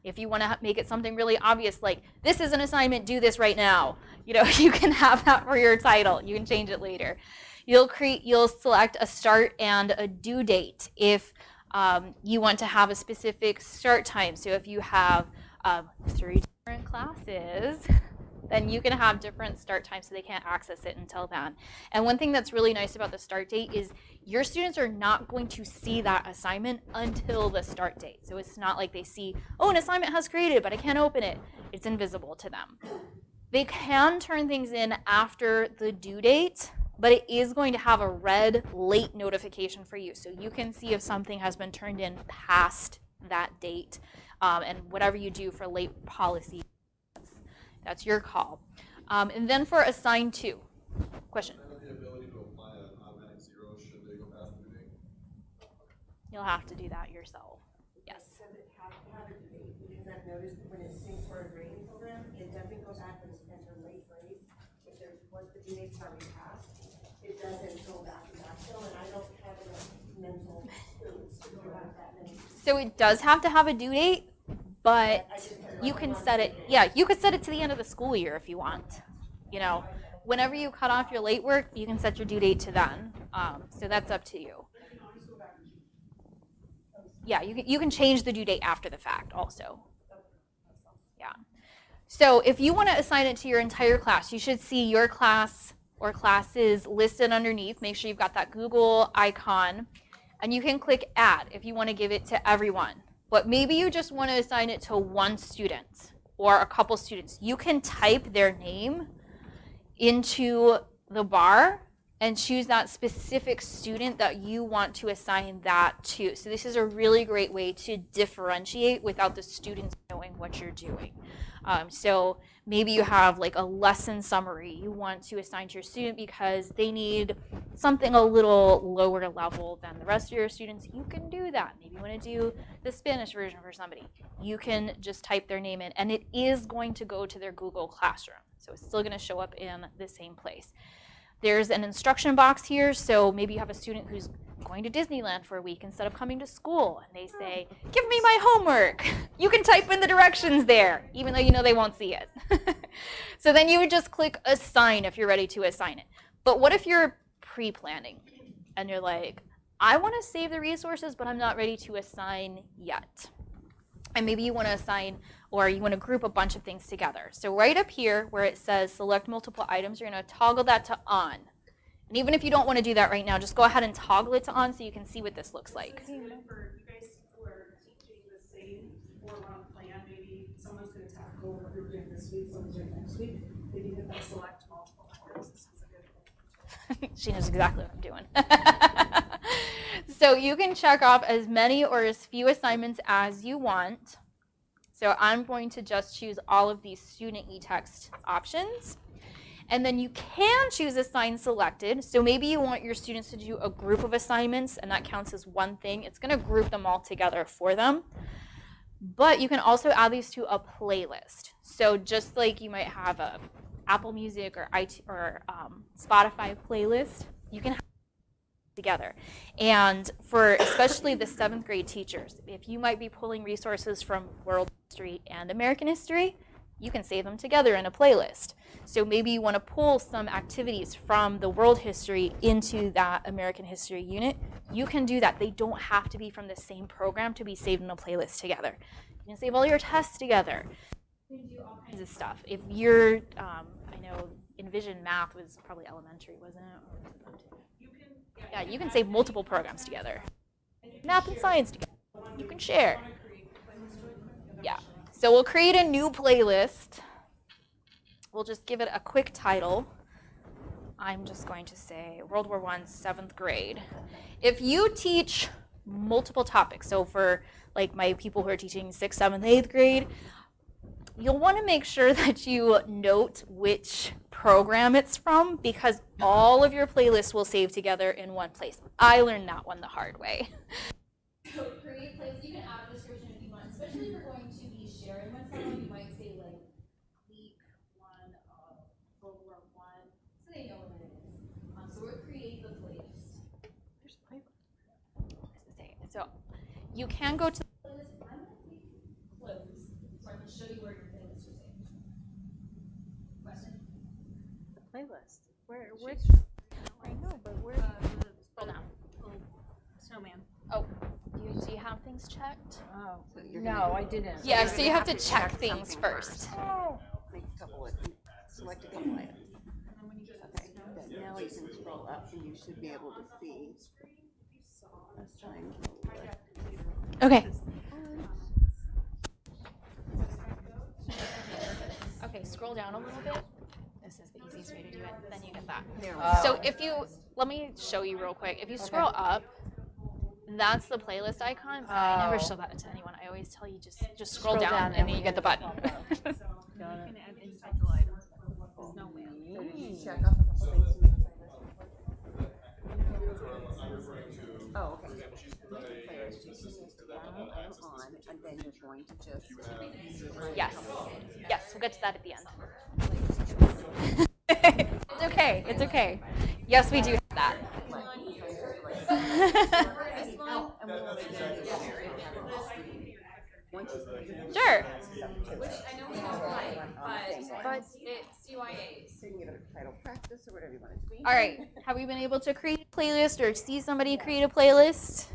If you want to make it something really obvious, like, this is an assignment, do this right now. You know, you can have that for your title. You can change it later. You'll select a start and a due date if you want to have a specific start time. So if you have 3 different classes, then you can have different start times so they can't access it until then. And one thing that's really nice about the start date is your students are not going to see that assignment until the start date. So it's not like they see, oh, an assignment has created, but I can't open it. It's invisible to them. They can turn things in after the due date, but it is going to have a red late notification for you. So you can see if something has been turned in past that date. And whatever you do for late policy, that's your call. And then for assign to, question. The ability to apply an automatic zero should they go past the due date? You'll have to do that yourself. Yes. Does it have to have a date? Because I've noticed that when it syncs for a grading program, it doesn't go back and enter late grades. If there's, once the due date's already passed, it doesn't go back and backfill, and I don't have enough mental space to go back that many. So it does have to have a due date, but you can set it, yeah, you could set it to the end of the school year if you want. You know, whenever you cut off your late work, you can set your due date to then. So that's up to you. Yeah, you can change the due date after the fact also. Yeah. So if you want to assign it to your entire class, you should see your class or classes listed underneath. Make sure you've got that Google icon. And you can click add if you want to give it to everyone. But maybe you just want to assign it to one student or a couple students. You can type their name into the bar and choose that specific student that you want to assign that to. So this is a really great way to differentiate without the students knowing what you're doing. So maybe you have like a lesson summary you want to assign to your student because they need something a little lower level than the rest of your students. You can do that. Maybe you want to do the Spanish version for somebody. You can just type their name in, and it is going to go to their Google Classroom. So it's still going to show up in the same place. There's an instruction box here, so maybe you have a student who's going to Disneyland for a week instead of coming to school, and they say, give me my homework. You can type in the directions there, even though you know they won't see it. So then you would just click assign if you're ready to assign it. But what if you're pre-planning and you're like, I want to save the resources, but I'm not ready to assign yet. And maybe you want to assign, or you want to group a bunch of things together. So right up here where it says select multiple items, you're going to toggle that to on. And even if you don't want to do that right now, just go ahead and toggle it to on so you can see what this looks like. For you guys who are teaching the same 4-month plan, maybe someone's going to tackle what you're doing this week, someone's doing next week. Maybe you hit that select multiple items. This is a good She knows exactly what I'm doing. So you can check off as many or as few assignments as you want. So I'm going to just choose all of these student e-text options. And then you can choose assign selected. So maybe you want your students to do a group of assignments, and that counts as one thing. It's going to group them all together for them. But you can also add these to a playlist. So just like you might have a Apple Music or Spotify playlist, you can have together. And for especially the 7th grade teachers, if you might be pulling resources from world history and American history, you can save them together in a playlist. So maybe you want to pull some activities from the world history into that American history unit. You can do that. They don't have to be from the same program to be saved in a playlist together. You can save all your tests together. You can do all kinds of stuff. If you're, I know Envision Math was probably elementary, wasn't it? Yeah, you can save multiple programs together. Math and science together. You can share. Yeah. So we'll create a new playlist. We'll just give it a quick title. I'm just going to say World War I, 7th grade. If you teach multiple topics, so for like my people who are teaching 6th, 7th, 8th grade, you'll want to make sure that you note which program it's from, because all of your playlists will save together in one place. I learned that one the hard way. So create playlist. You can add a description if you want, especially if you're going to be sharing with someone. You might say like week 1 of World War I, so they know what it is. So we'll create the playlist. So you can go to I'm going to click close so I can show you where your playlists are saved. Question? Playlist. Which? I know, but where? scroll down. Snowman. Oh, do you have things checked? Oh, no, I didn't. Yeah, so you have to check things first. Make a couple of, select a couple items. Okay, then now you can scroll up and you should be able to see. Assign. Okay. Okay, scroll down a little bit. This is the easiest way to do it. Then you get that. So if you, let me show you real quick. If you scroll up, that's the playlist icon. I never show that to anyone. I always tell you just scroll down and then you get the button. You can add insightful items. Snowman. So did you check off a couple things to make a playlist? I'm referring to. Oh, okay. Make a playlist, you can use down or on, and then you're going to just. Yes. Yes, we'll get to that at the end. It's okay. It's okay. Yes, we do have that. Sure. Which I know we don't like, but it's CYAs. So you can give it a title practice or whatever you want it to be. All right. Have you been able to create a playlist or see somebody create a playlist?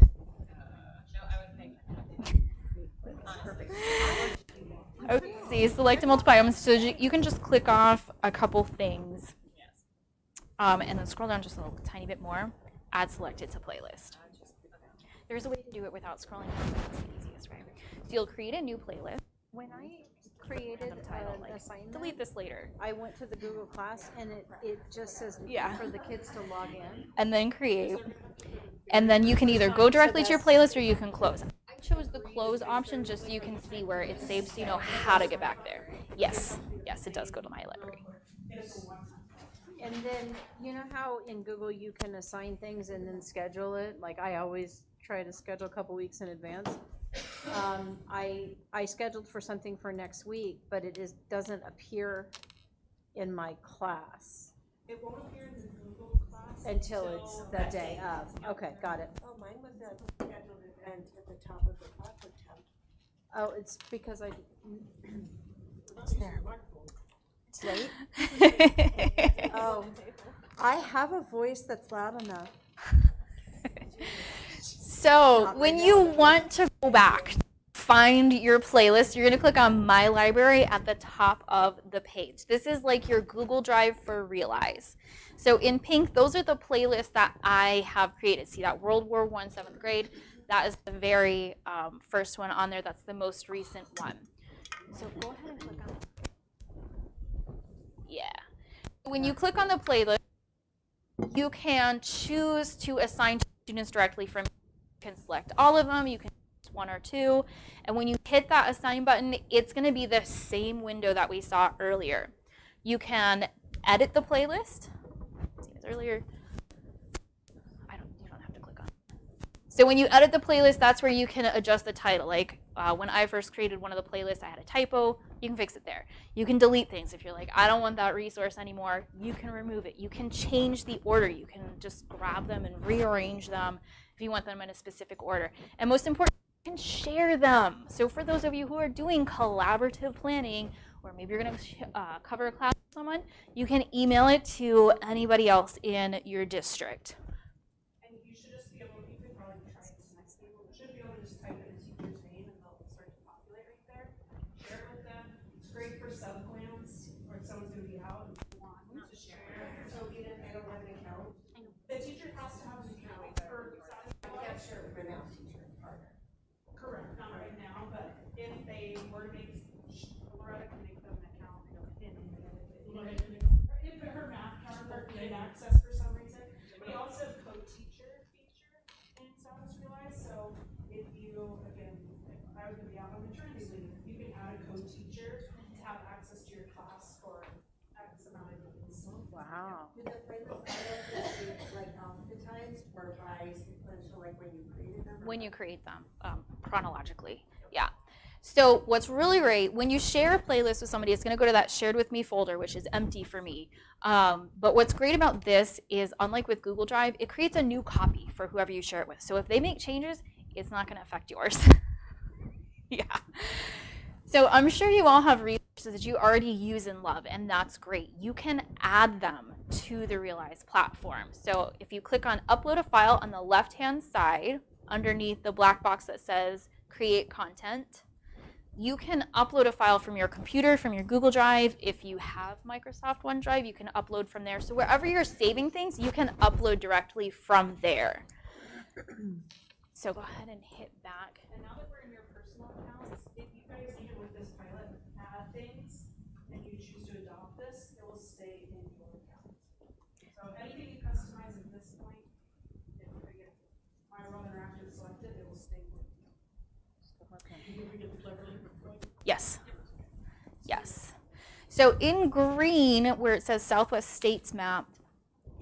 No, I would think. Perfect. Okay, see, select and multiply items. So you can just click off a couple things. And then scroll down just a little tiny bit more. Add selected to playlist. There's a way to do it without scrolling down, but it's the easiest way. So you'll create a new playlist. When I created The title, an like, assignment, delete this later. I went to the Google Class and it just says Yeah. for the kids to log in. And then create. And then you can either go directly to your playlist or you can close. I chose the close option just so you can see where it's saved so you know how to get back there. Yes. Yes, it does go to my library. And then, you know how in Google you can assign things and then schedule it? Like I always try to schedule a couple weeks in advance. I scheduled for something for next week, but it doesn't appear in my class. It won't appear in the Google Class Until it's the day of. Okay, got it. Oh, mine was at scheduled event at the top of the Classroom tab. Oh, it's because I, It's there. It's late? Oh, I have a voice that's loud enough. So when you want to go back, find your playlist, you're going to click on My Library at the top of the page. This is like your Google Drive for Realize. So in pink, those are the playlists that I have created. See that World War I, 7th grade? That is the very first one on there. That's the most recent one. So go ahead and click on it. Yeah. When you click on the playlist, you can choose to assign students directly from. You can select all of them. You can choose one or two. And when you hit that assign button, it's going to be the same window that we saw earlier. You can edit the playlist. Same as earlier. You don't have to click on it. So when you edit the playlist, that's where you can adjust the title. Like when I first created one of the playlists, I had a typo. You can fix it there. You can delete things. If you're like, I don't want that resource anymore, you can remove it. You can change the order. You can just grab them and rearrange them if you want them in a specific order. And most important, you can share them. So for those of you who are doing collaborative planning, or maybe you're going to cover a class with someone, you can email it to anybody else in your district. And you should just be able, you could probably try this next table, you should be able to just type in a teacher's name and they'll start to populate right there. Share it with them. It's great for sub-plans, or if someone's going to be out and you want to share. So even if I don't have an account, The teacher has to have an account for I can't share it with my math teacher partner. correct, not right now, but if they were to make, Loretta can make them an account if her math partner did access for some reason. We also have co-teacher feature in Southwest Realize, so if you, again, if I was gonna be out on maternity leave, you can add a co-teacher to have access to your class for X amount of days. Wow. Did the playlist like alphabetized or by sequential, like when you created them? When you create them, chronologically, yeah. So what's really great, when you share a playlist with somebody, it's going to go to that shared with me folder, which is empty for me. But what's great about this is, unlike with Google Drive, it creates a new copy for whoever you share it with. So if they make changes, it's not going to affect yours. Yeah. So I'm sure you all have resources that you already use and love, and that's great. You can add them to the Realize platform. So if you click on Upload a File on the left-hand side, underneath the black box that says Create Content, you can upload a file from your computer, from your Google Drive. If you have Microsoft OneDrive, you can upload from there. So wherever you're saving things, you can upload directly from there. So go ahead and hit back. And now that we're in your personal accounts, if you guys, even with this pilot, add things and you choose to adopt this, it will stay in your account. So anything you customize at this point, if you get My World Interactive selected, it will stay with you. Yes. Yes. So in green, where it says Southwest States Map,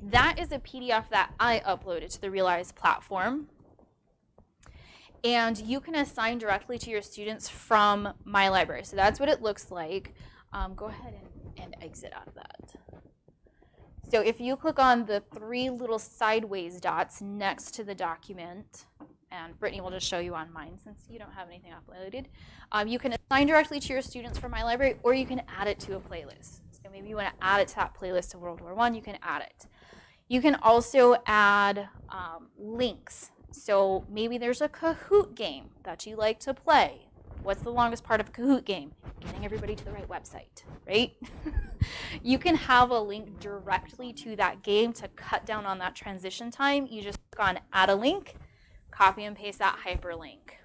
that is a PDF that I uploaded to the Realize platform. And you can assign directly to your students from My Library. So that's what it looks like. Go ahead and exit out of that. So if you click on the three little sideways dots next to the document, and Brittany will just show you on mine since you don't have anything uploaded, you can assign directly to your students from My Library, or you can add it to a playlist. So maybe you want to add it to that playlist of World War I, you can add it. You can also add links. So maybe there's a Kahoot game that you like to play. What's the longest part of a Kahoot game? Getting everybody to the right website, right? You can have a link directly to that game to cut down on that transition time. You just click on add a link, copy and paste that hyperlink.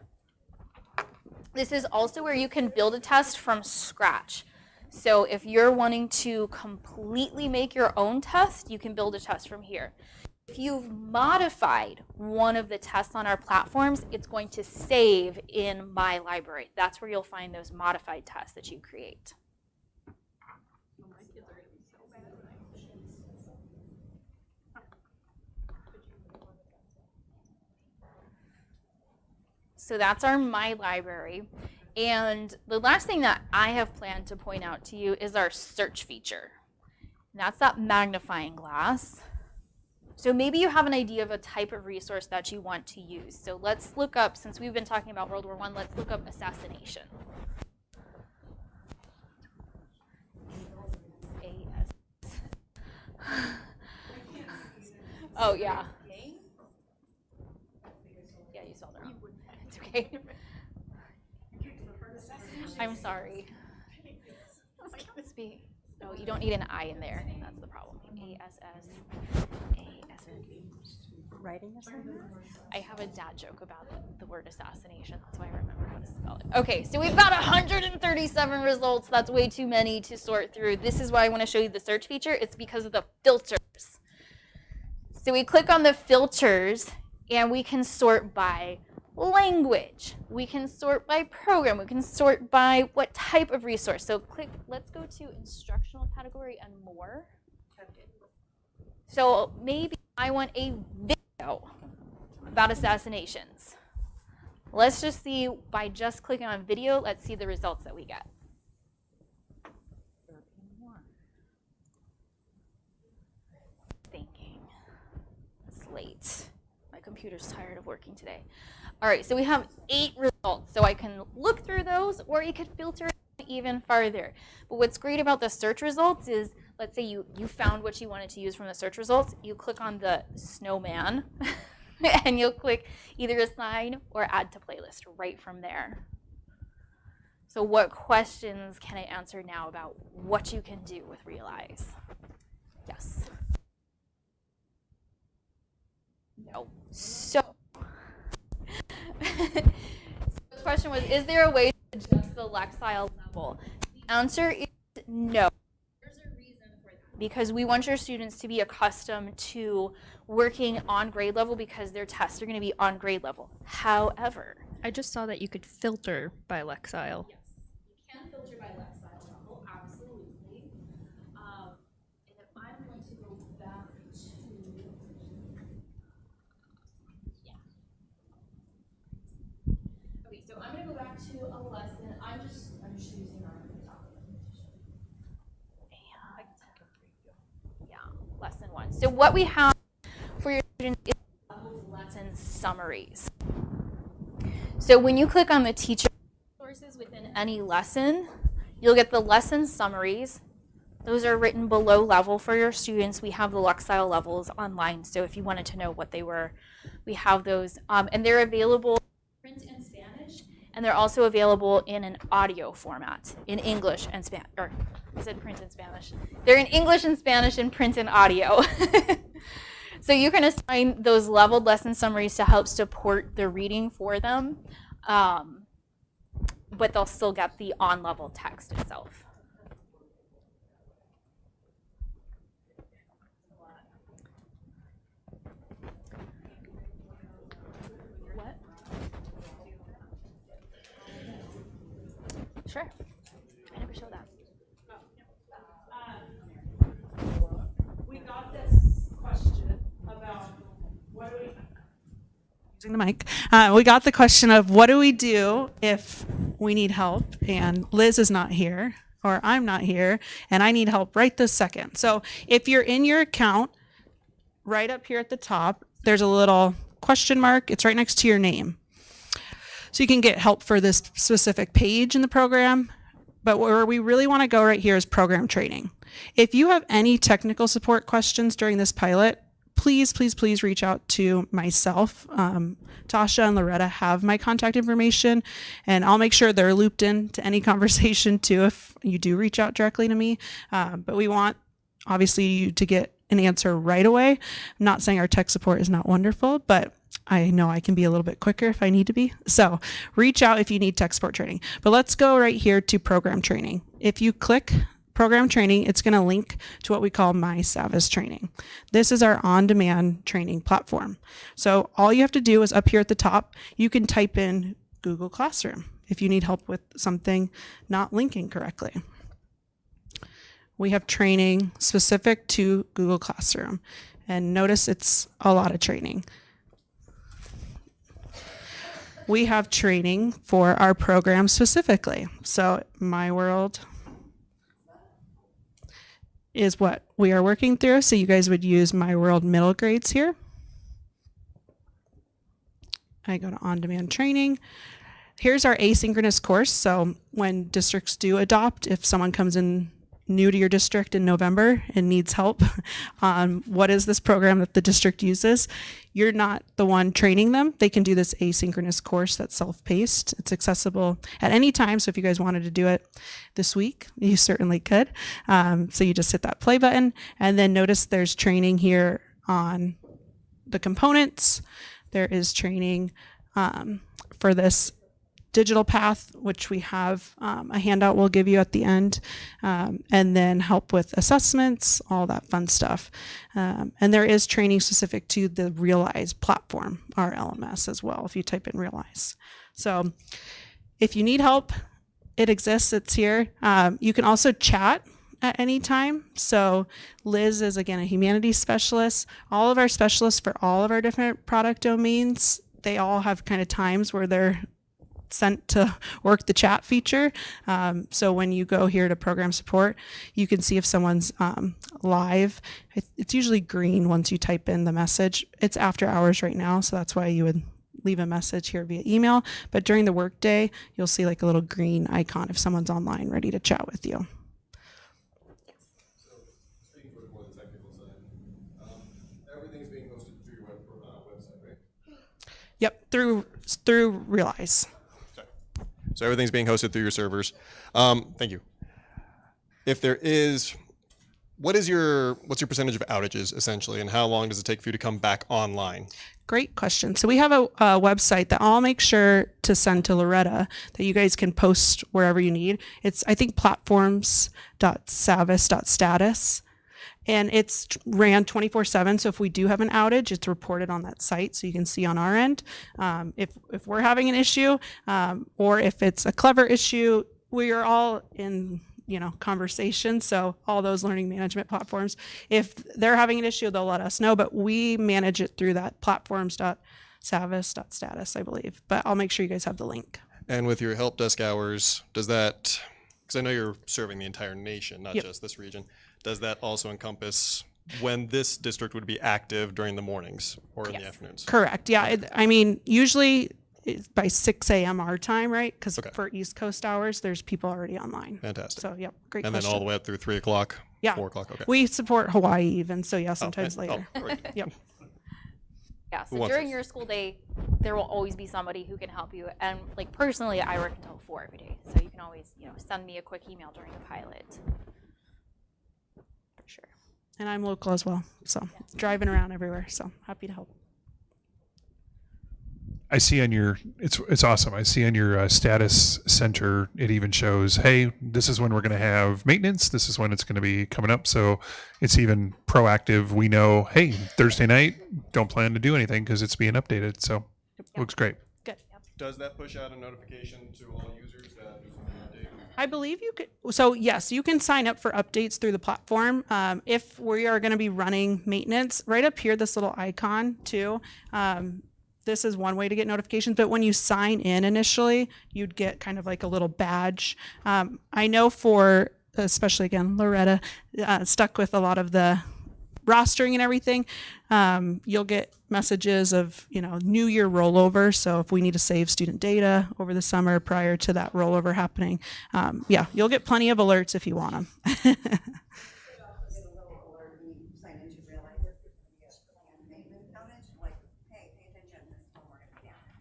This is also where you can build a test from scratch. So if you're wanting to completely make your own test, you can build a test from here. If you've modified one of the tests on our platforms, it's going to save in My Library. That's where you'll find those modified tests that you create. So that's our My Library. And the last thing that I have planned to point out to you is our search feature. And that's that magnifying glass. So maybe you have an idea of a type of resource that you want to use. So let's look up, since we've been talking about World War I, let's look up assassination. Oh, yeah. Yeah, you spelled it wrong. It's okay. I'm sorry. Oh, you don't need an I in there. That's the problem. Writing assignment? I have a dad joke about the word assassination. That's why I remember how to spell it. Okay, so we've got 137 results. That's way too many to sort through. This is why I want to show you the search feature. It's because of the filters. So we click on the filters, and we can sort by language. We can sort by program. We can sort by what type of resource. So let's go to instructional category and more. So maybe I want a video about assassinations. Let's just see, by just clicking on video, let's see the results that we get. Thinking. It's late. My computer's tired of working today. All right, so we have 8 results. So I can look through those, or you could filter it even farther. But what's great about the search results is, let's say you found what you wanted to use from the search results. You click on the snowman, and you'll click either assign or add to playlist right from there. So what questions can I answer now about what you can do with Realize? Yes. No. So the question was, is there a way to adjust the Lexile level? The answer is no. There's a reason for that. Because we want your students to be accustomed to working on grade level because their tests are going to be on grade level. However, I just saw that you could filter by Lexile. yes, you can filter by Lexile level, absolutely. And if I'm going to go back to, yeah. Okay, so I'm going to go back to a lesson. I'm just using our documentation. And yeah, lesson 1. So what we have for your students is lesson summaries. So when you click on the teacher resources within any lesson, you'll get the lesson summaries. Those are written below level for your students. We have the Lexile levels online, so if you wanted to know what they were, we have those. And they're available in print and Spanish, and they're also available in an audio format, in English and Spanish, or I said print and Spanish. They're in English and Spanish and print and audio. So you can assign those leveled lesson summaries to help support the reading for them, but they'll still get the on-level text itself. What? Sure. I never showed that. We got this question about what do we, using the mic, we got the question of what do we do if we need help and Liz is not here or I'm not here and I need help right this second. So if you're in your account, right up here at the top, there's a little question mark. It's right next to your name. So you can get help for this specific page in the program. But where we really want to go right here is program training. If you have any technical support questions during this pilot, please, please, please reach out to myself. Tasha and Loretta have my contact information, and I'll make sure they're looped in to any conversation too if you do reach out directly to me. But we want, obviously, you to get an answer right away. I'm not saying our tech support is not wonderful, but I know I can be a little bit quicker if I need to be. So reach out if you need tech support training. But let's go right here to program training. If you click program training, it's going to link to what we call My Savas Training. This is our on-demand training platform. So all you have to do is up here at the top, you can type in Google Classroom if you need help with something not linking correctly. We have training specific to Google Classroom. And notice it's a lot of training. We have training for our program specifically. So My World is what we are working through. So you guys would use My World middle grades here. I go to on-demand training. Here's our asynchronous course. So when districts do adopt, if someone comes in new to your district in November and needs help on what is this program that the district uses, you're not the one training them. They can do this asynchronous course that's self-paced. It's accessible at any time. So if you guys wanted to do it this week, you certainly could. So you just hit that play button, and then notice there's training here on the components. There is training for this digital path, which we have a handout we'll give you at the end, and then help with assessments, all that fun stuff. And there is training specific to the Realize platform, our LMS as well, if you type in Realize. So if you need help, it exists, it's here. You can also chat at any time. So Liz is, again, a humanities specialist. All of our specialists for all of our different product domains, they all have kind of times where they're sent to work the chat feature. So when you go here to program support, you can see if someone's live. It's usually green once you type in the message. It's after hours right now, so that's why you would leave a message here via email. But during the workday, you'll see like a little green icon if someone's online ready to chat with you. Speaking for more the technical side, everything's being hosted through your website, right? Yep, through Realize. So everything's being hosted through your servers. Thank you. If there is, what's your percentage of outages essentially, and how long does it take for you to come back online? Great question. So we have a website that I'll make sure to send to Loretta that you guys can post wherever you need. It's, I think, platforms.savis.status. And it's ran 24/7. So if we do have an outage, it's reported on that site so you can see on our end. If we're having an issue, or if it's a Clever issue, we are all in conversation. So all those learning management platforms, if they're having an issue, they'll let us know, but we manage it through that platforms.savis.status, I believe. But I'll make sure you guys have the link. And with your help desk hours, does that, because I know you're serving the entire nation, not Yep. just this region, does that also encompass when this district would be active during the mornings or in the afternoons? Correct. Yeah. I mean, usually it's by 6 a.m. our time, right? Because Okay. for East Coast hours, there's people already online. Fantastic. So, yep. Great And question. then all the way up through 3 o'clock, Yeah. 4 o'clock, okay. We support Hawaii even. So, yeah, sometimes later. Right. Yep. Yeah, Who so wants during this? your school day, there will always be somebody who can help you. And like personally, I work until 4 every day. So you can always, send me a quick email during the pilot. For sure. And I'm local as well. So, driving around everywhere. So, happy to help. I see on your, it's awesome. I see on your status center, it even shows, hey, this is when we're going to have maintenance. This is when it's going to be coming up. So it's even proactive. We know, hey, Thursday night, don't plan to do anything because it's being updated. So looks great. Good. Does that push out a notification to all users that there's an update? I believe you could. So yes, you can sign up for updates through the platform. If we are going to be running maintenance, right up here, this little icon too. This is one way to get notifications, but when you sign in initially, you'd get kind of like a little badge. I know for, especially again, Loretta, stuck with a lot of the rostering and everything, you'll get messages of, new year rollover. So if we need to save student data over the summer prior to that rollover happening, yeah, you'll get plenty of alerts if you want them.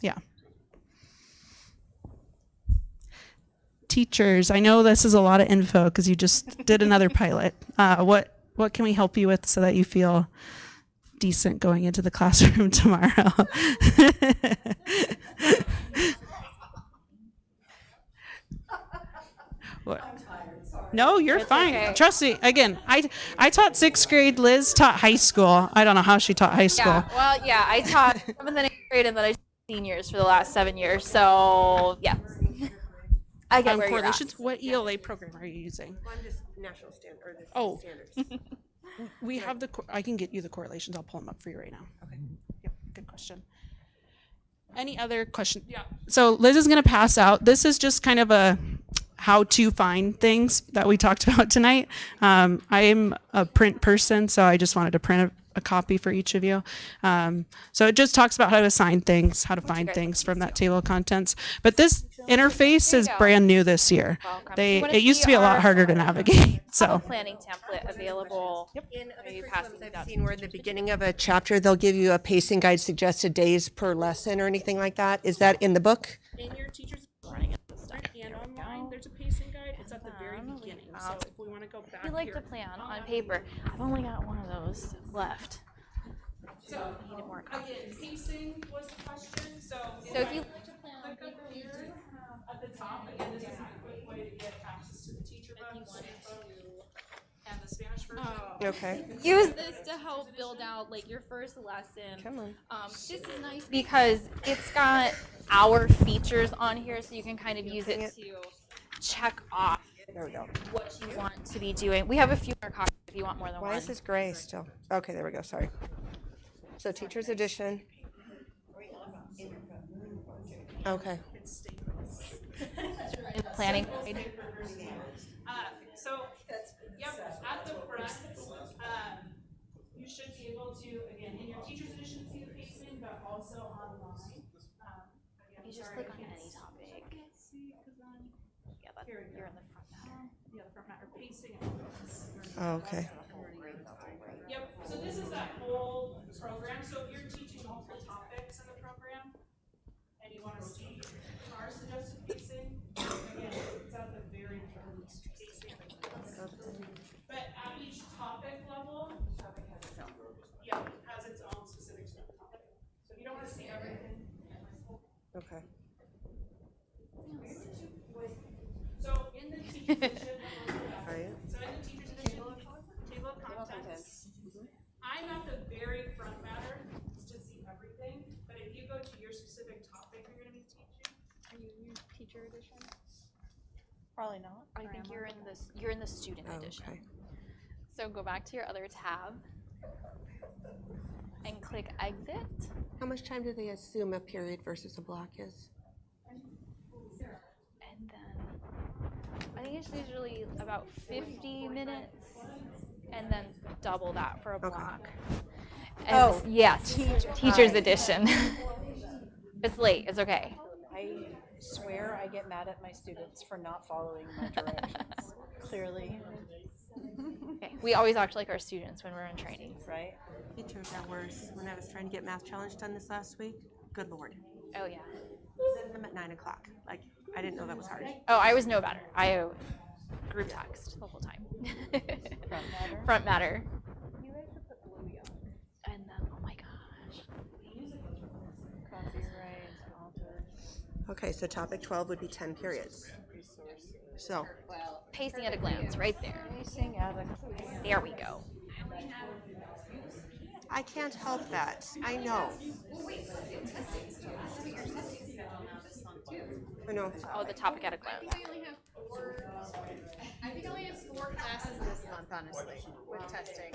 Yeah. Teachers, I know this is a lot of info because you just did another pilot. What can we help you with so that you feel decent going into the classroom tomorrow? What? No, you're fine. okay. Trust me. Again, I taught 6th grade. Liz taught high school. I don't know how she taught high school. Yeah, well, yeah, I taught 7th and 8th grade and then I taught seniors for the last 7 years. So, yeah. I get where you're at. Correlations. What ELA program are you using? I'm just national standard or the Oh. standards. We have I can get you the correlations. I'll pull them up for you right now. Okay. Yep. Good question. Any other question? Yeah. So Liz is going to pass out. This is just kind of a how to find things that we talked about tonight. I am a print person, so I just wanted to print a copy for each of you. So it just talks about how to assign things, how to find things from that table of contents. But this interface is brand new this year. Welcome. They You wanna it used see to be a lot our harder to navigate. travel So planning template available. In other Are you curriculums passing I've that? seen where in the beginning of a chapter, they'll give you a pacing guide, suggested days per lesson or anything like that. Is that in the book? in your teacher's and online, there's a pacing guide. It's at the very beginning. So if we want to go back We like to plan on paper. I've only got one of those left. So Needed more copies. again, pacing was the question. So if you click up here at the top, again, this is a quick way to get access to the teacher books and the Spanish version. Okay. use This to help build out like your first lesson. Come on. This is nice because it's got our features on here, so you can kind of use it to check off There we go. what you want to be doing. We have a few more copies if you want more than Why one. is this gray still? Okay, there we go. Sorry. So teacher's edition. Okay. Planning. So, yep, at the front, you should be able to, again, in your teacher's edition, see the pacing, but also online. You just click on any topic. Yeah, that's, you're in the front now. Yeah, the front matter pacing. Oh, okay. Yep, so this is that whole program. So if you're teaching multiple topics in the program and you want to see our suggested pacing, again, it's at the very front pacing. But at each topic level, yeah, it has its own specific subtopic. So if you don't want to see everything. Okay. So in the teacher's edition, Right. so in the teacher's edition, table of contents. I'm at the very front matter to see everything, but if you go to your specific topic you're going to be teaching, Are you in teacher edition? Probably not. I think you're in this. You're in the student edition. Okay. So go back to your other tab and click exit. How much time do they assume a period versus a block is? And then I think it's usually about 50 minutes and then double that for a block. And Oh. yes, teacher's edition. It's late, it's okay. I swear I get mad at my students for not following my directions. Clearly, Okay. We always act like our students when we're in training. right? Teachers are worse. When I was trying to get math challenge done this last week, good Lord. Oh yeah. I'm at 9 o'clock. Like, I didn't know that was hard. Oh, I was no better. I group text the whole time. Front matter. And then, oh my gosh. Copyright, author, Okay, so topic 12 would be 10 periods. So, Pacing at a glance, right there. pacing at a There we go. I can't help that. I know. I know. Oh, the topic at a glance. I think I only have 4 classes this month, honestly, with testing.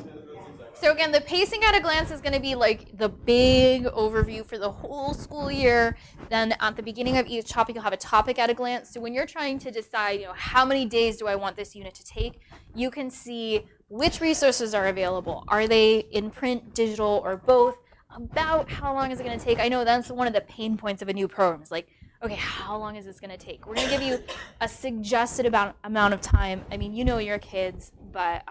So again, the pacing at a glance is going to be like the big overview for the whole school year. Then at the beginning of each topic, you'll have a topic at a glance. So when you're trying to decide, how many days do I want this unit to take, you can see which resources are available. Are they in print, digital, or both? About how long is it going to take? I know that's one of the pain points of a new program. Is like, okay, how long is this going to take? We're going to give you a suggested amount of time. I mean, your kids, but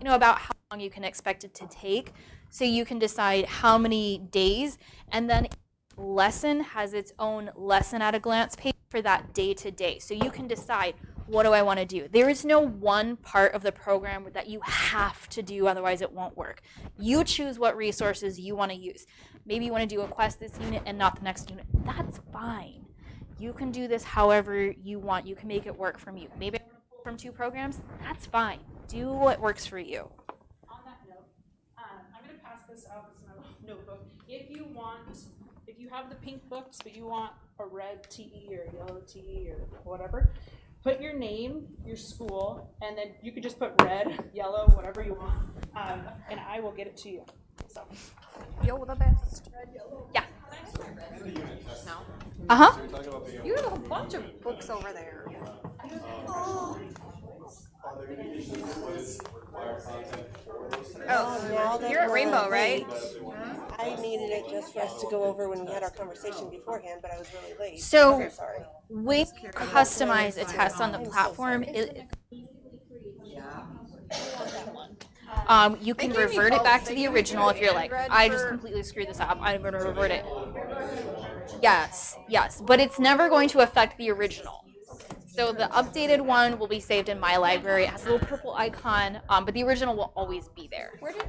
about how long you can expect it to take, so you can decide how many days. And then lesson has its own lesson at a glance page for that day to day. So you can decide, what do I want to do? There is no one part of the program that you have to do, otherwise it won't work. You choose what resources you want to use. Maybe you want to do a quest this unit and not the next unit. That's fine. You can do this however you want. You can make it work from you. Maybe I want to pull from 2 programs. That's fine. Do what works for you. on that note, I'm going to pass this out as my notebook. If you have the pink books, but you want a red TE or yellow TE or whatever, put your name, your school, and then you could just put red, yellow, whatever you want, and I will get it to you. So. You're the best. Yeah. No. Uh-huh. You have a bunch of books over there. now You're at Rainbow, right? I needed it just for us to go over when we had our conversation beforehand, but I was really late. So I'm sorry. when you customize a test on the platform, you can revert it back to the original if you're like, I just completely screwed this up. I'm going to revert it. Yes, yes, but it's never going to affect the original. So the updated one will be saved in my library. It has a little purple icon, but the original will always be there. Where did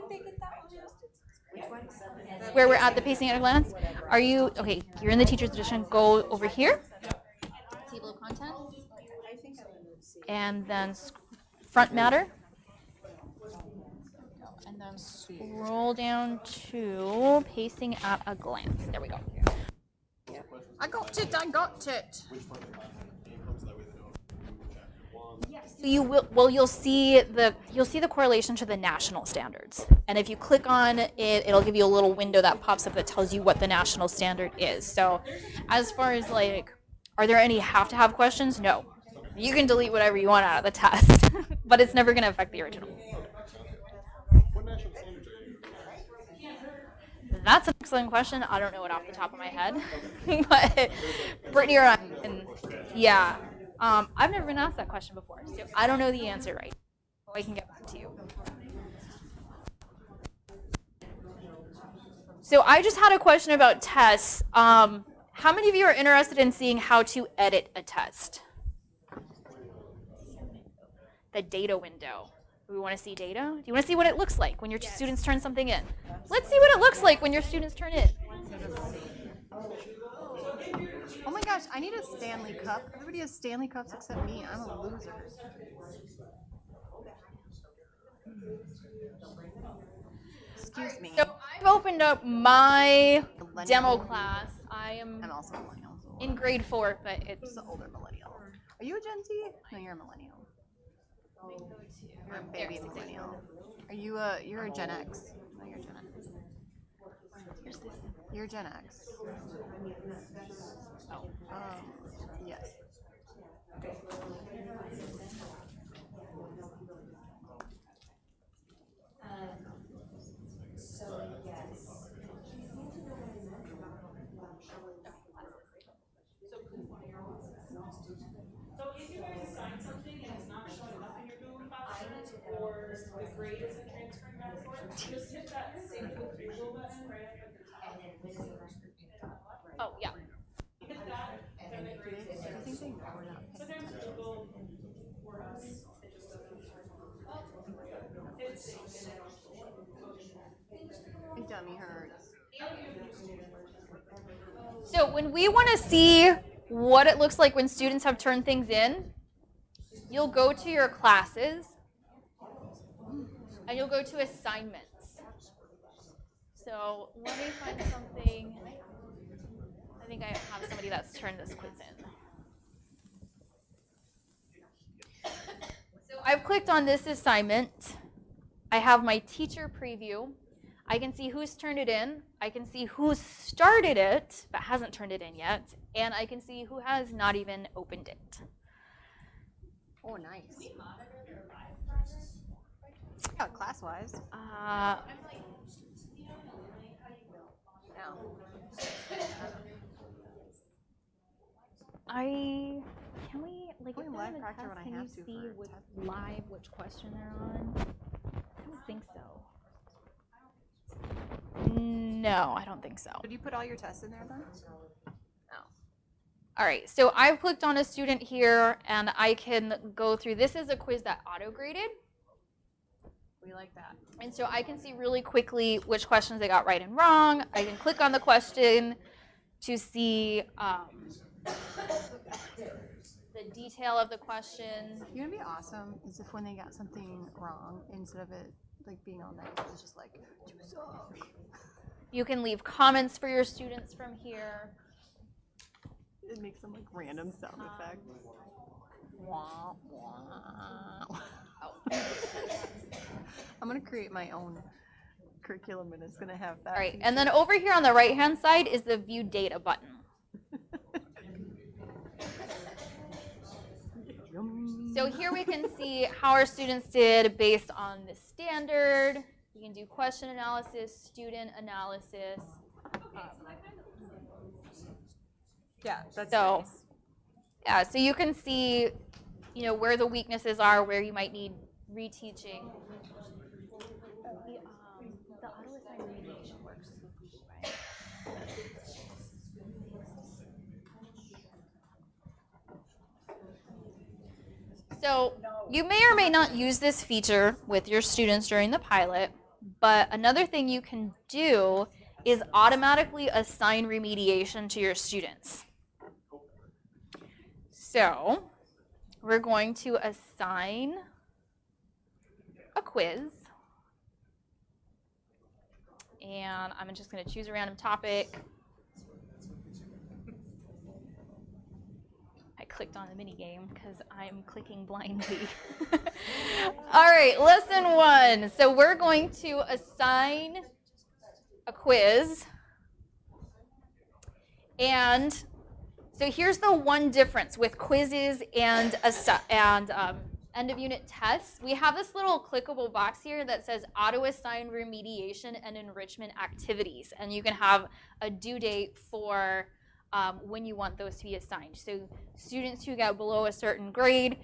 they get that one? Where we're at the pacing at a glance, are you, okay, you're in the teacher's edition, go over here. Table of contents. And then front matter. And then scroll down to pacing at a glance. There we go. I got it. So you'll see the correlation to the national standards. And if you click on it, it'll give you a little window that pops up that tells you what the national standard is. So as far as like, are there any have-to-have questions? No. You can delete whatever you want out of the test, but it's never going to affect the original. That's an excellent question. I don't know it off the top of my head, but Brittany or I, yeah, I've never been asked that question before, so I don't know the answer right. I can get back to you. So I just had a question about tests. How many of you are interested in seeing how to edit a test? The data window. We want to see data? Do you want to see what it looks like when your students turn something in? Let's see what it looks like when your students turn in. Oh my gosh, I need a Stanley Cup. Everybody has Stanley Cups except me. I'm a loser. Excuse me. So I've opened up my demo class. I'm also a millennial. In grade 4, but it's an older millennial. Are you a Gen Z? No, you're a millennial. You're a baby millennial. Are you you're a Gen X? No, you're Gen X. You're Gen X. Oh, yes. So if you guys assign something and it's not showing up in your Google Classroom or the grade isn't transferring back and forth, just hit that save with visual button right up at the top. oh yeah. Hit that, and the grade is sometimes Google for us, it just doesn't it's My dummy hurts. So when we want to see what it looks like when students have turned things in, you'll go to your classes and you'll go to assignments. So let me find something. I think I have somebody that's turned this quiz in. So I've clicked on this assignment. I have my teacher preview. I can see who's turned it in. I can see who started it but hasn't turned it in yet. And I can see who has not even opened it. Oh, nice. Yeah, class-wise. No. Can we, like, Can we if they're live on a factor test, when I can have you to see for with test? live which question they're on? I don't think so. No, I don't think so. Did you put all your tests in there then? No. All right, so I've clicked on a student here, and I can go through. This is a quiz that auto-graded. We like that. And so I can see really quickly which questions they got right and wrong. I can click on the question to see the detail of the question. You know what'd be awesome is if when they got something wrong, instead of it like being all nice, it's just like, you suck. You can leave comments for your students from here. It makes some like random sound effect. Wah, wah. I'm gonna create my own curriculum and it's gonna have that. All right, and then over here on the right-hand side is the View Data button. So here we can see how our students did based on the standard. You can do question analysis, student analysis. Yeah, that's So, nice. yeah, so you can see, you know, where the weaknesses are, where you might need reteaching. The auto-assigned remediation works. Right? So you may or may not use this feature with your students during the pilot, but another thing you can do is automatically assign remediation to your students. So we're going to assign a quiz. And I'm just going to choose a random topic. I clicked on the mini game because I'm clicking blindly. All right, lesson 1. So we're going to assign a quiz. And so here's the one difference with quizzes and end of unit tests. We have this little clickable box here that says auto assign remediation and enrichment activities. And you can have a due date for when you want those to be assigned. So students who get below a certain grade,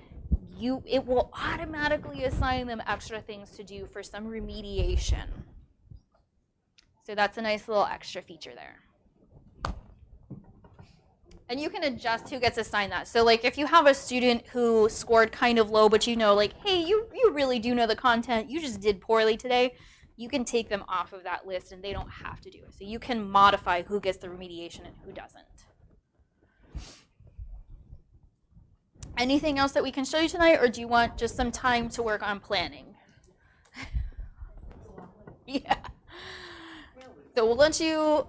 it will automatically assign them extra things to do for some remediation. So that's a nice little extra feature there. And you can adjust who gets assigned that. So like if you have a student who scored kind of low, but you know like, hey, you really do know the content, you just did poorly today, you can take them off of that list and they don't have to do it. So you can modify who gets the remediation and who doesn't. Anything else that we can show you tonight, or do you want just some time to work on planning? Yeah. So we'll let you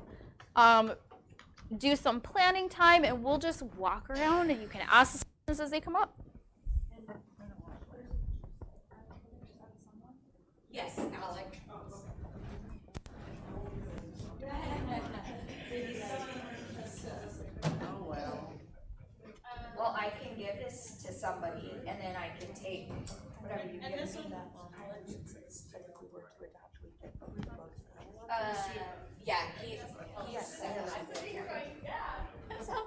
do some planning time, and we'll just walk around, and you can ask the questions as they come up. Yes, Alec. Well, I can give this to somebody, and then I can take whatever you give me. Yeah, he's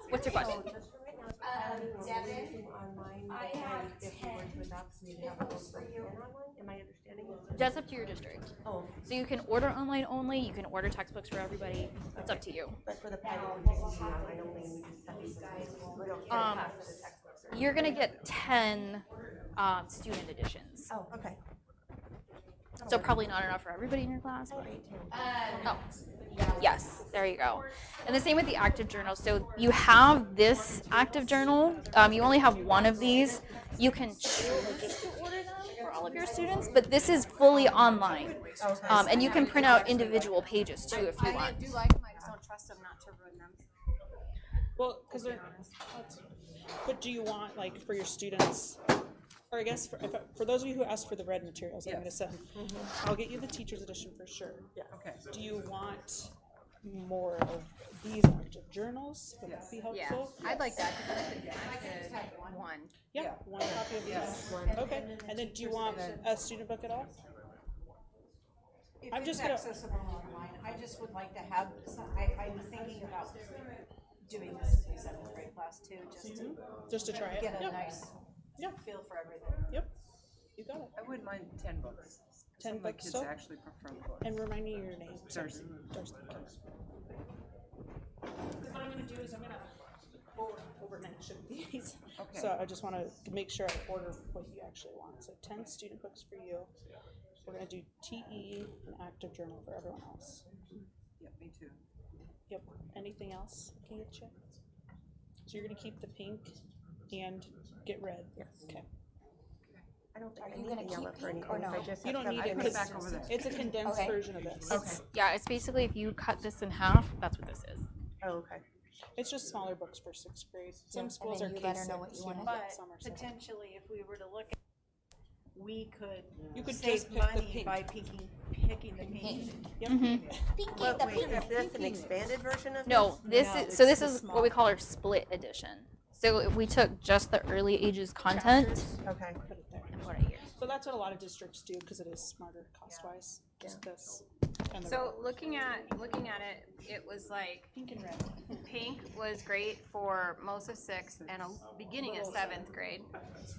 What's your question? Devin, I have 10 books for you. Am I understanding this? That's up to your district. Oh, So you can order online only. You can order textbooks for everybody. It's up to you. but for the pilot, we're taking online only, and we just send these guys. We don't get a pass for the textbooks. You're gonna get 10 student editions. Oh, okay. So probably not enough for everybody in your class. But, oh, yes, there you go. And the same with the active journal. So you have this active journal. You only have one of these. You can choose to order them for all of your students, but this is fully online. And you can print out individual pages too if you want. I do like them, I just don't trust them not to ruin them. Well, because they're, but do you want, like, for your students, or I guess for those of you who asked for the red materials, I'm going to send, I'll get you the teacher's edition for sure. Yeah. Okay. Do you want more of these active journals? Would that be helpful? Yeah, I'd like that because I could have one. Yeah, one copy of these. Okay. And then do you want a student book at all? If I'm it's just gonna- accessible online, I just would like to have some, I'm thinking about doing this in 7th grade class too, Just to try it? get a Yep. nice Yep. feel for everything. Yep. You got it. I wouldn't mind 10 books. 10 Some of my books kids still? actually prefer books. And remind me your name. Darcy. Darcy. Because what I'm going to do is I'm going to overnight ship these. Okay. So I just want to make sure I order what you actually want. So 10 student books for you. We're going to do TE and active journal for everyone else. Yeah, me too. Yep. Anything else? Can you check? So you're going to keep the pink and get red. Yes. Okay. I don't think Are I you need gonna to yell keep it for pink anything. or If no? I just You have don't need some- it put it because back over there. it's a condensed Okay. version of this. It's, yeah, it's basically if you cut this in half, that's what this is. Oh, okay. It's just smaller books for 6th grade. Some and schools then are you let her K6, know what you wanted. But some are 7. potentially, if we were to look at, we could You could just save pick the money pink. by picking the pink. Yep. But wait, is this an expanded version of this? No, this No, is so. This it's is the what we small. call our split edition. So we took just the early ages content Okay. Put it there. and put it here. So that's what a lot of districts do because it is smarter cost-wise. Just this. And the So looking at it, it was like pink and red. pink was great for most of 6th and a beginning of 7th grade,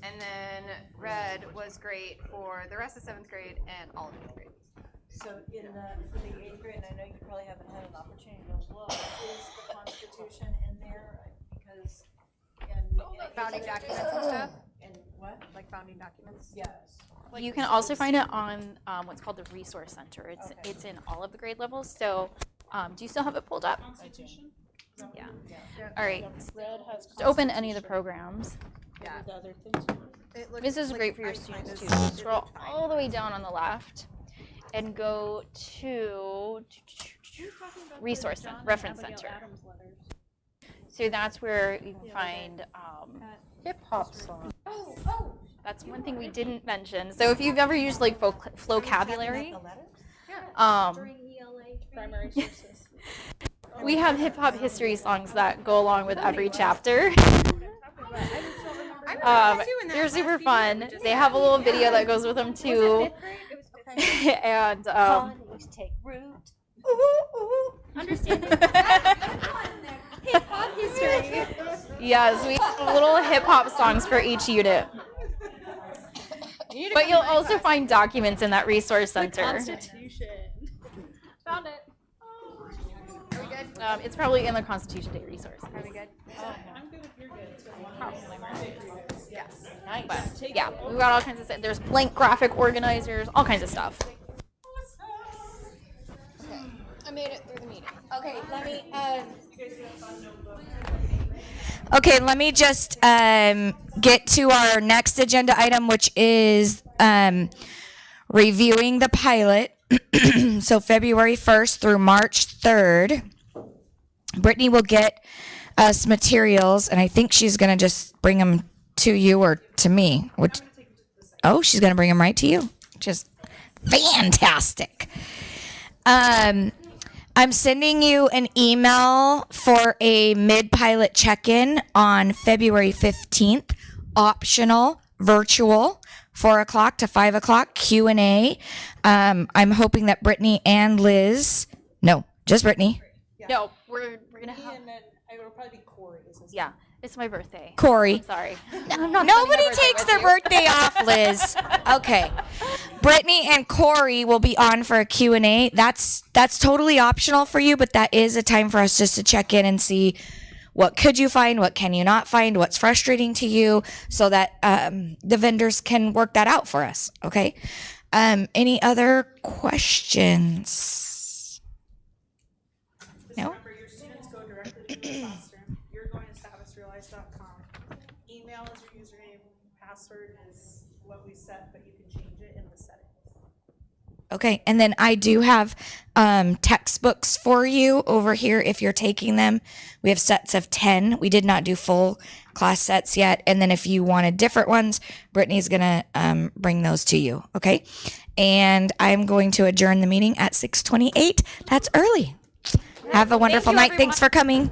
and then red was great for the rest of 7th grade and all of 8th grade. So for the 8th grade, and I know you probably haven't had an opportunity to look, is the Constitution in there? Because Founding documents and stuff. and what? Like founding documents. Yes. You can also find it on what's called the Resource Center. It's in all of the grade levels. So, do you still have it pulled up? Constitution? Yeah. All right. Red has Just open any of the programs. Yeah. the other things. This is great for your students too. So scroll all the way down on the left and go to Resource Center, Reference Center. So that's where you can find Hip hop song. that's one thing we didn't mention. So if you've ever used like vocabulary, Primary sources. we have hip hop history songs that go along with every chapter. They're super fun. They have a little video that goes with them too. And take root. understanding hip hop history. Yes, we have little hip hop songs for each unit. But you'll also find documents in that resource center. Constitution. Found it. Are we good? It's probably in the Constitution Day resource. Are we good? I'm good if you're good. Yes. Nice. But yeah, we've got all kinds of stuff. There's blank graphic organizers, all kinds of stuff. Okay. I made it through the meeting. Okay, let me just get to our next agenda item, which is reviewing the pilot. So February 1st through March 3rd, Brittany will get us materials, and I think she's going to just bring them to you or to me. Oh, she's going to bring them right to you. Just fantastic. I'm sending you an email for a mid-pilot check-in on February 15th, optional, virtual, 4 o'clock to 5 o'clock, Q&A. I'm hoping that Brittany and Liz, no, just Brittany. No, we're going to have, And then it will probably be Corey. Is his yeah, it's my birthday. Corey. I'm sorry. Nobody takes their birthday off, Liz. Okay. Brittany and Corey will be on for a Q&A. That's totally optional for you, but that is a time for us just to check in and see what could you find, what can you not find, what's frustrating to you, so that the vendors can work that out for us, okay? Any other questions? No? Remember, your students go directly to the classroom. You're going to statusrealize.com. Email is your username. Password is what we set, but you can change it in the settings. Okay, and then I do have textbooks for you over here if you're taking them. We have sets of 10. We did not do full class sets yet. And then if you wanted different ones, Brittany's going to bring those to you, okay? And I'm going to adjourn the meeting at 6:28. That's early. Have a wonderful night. Thanks for coming.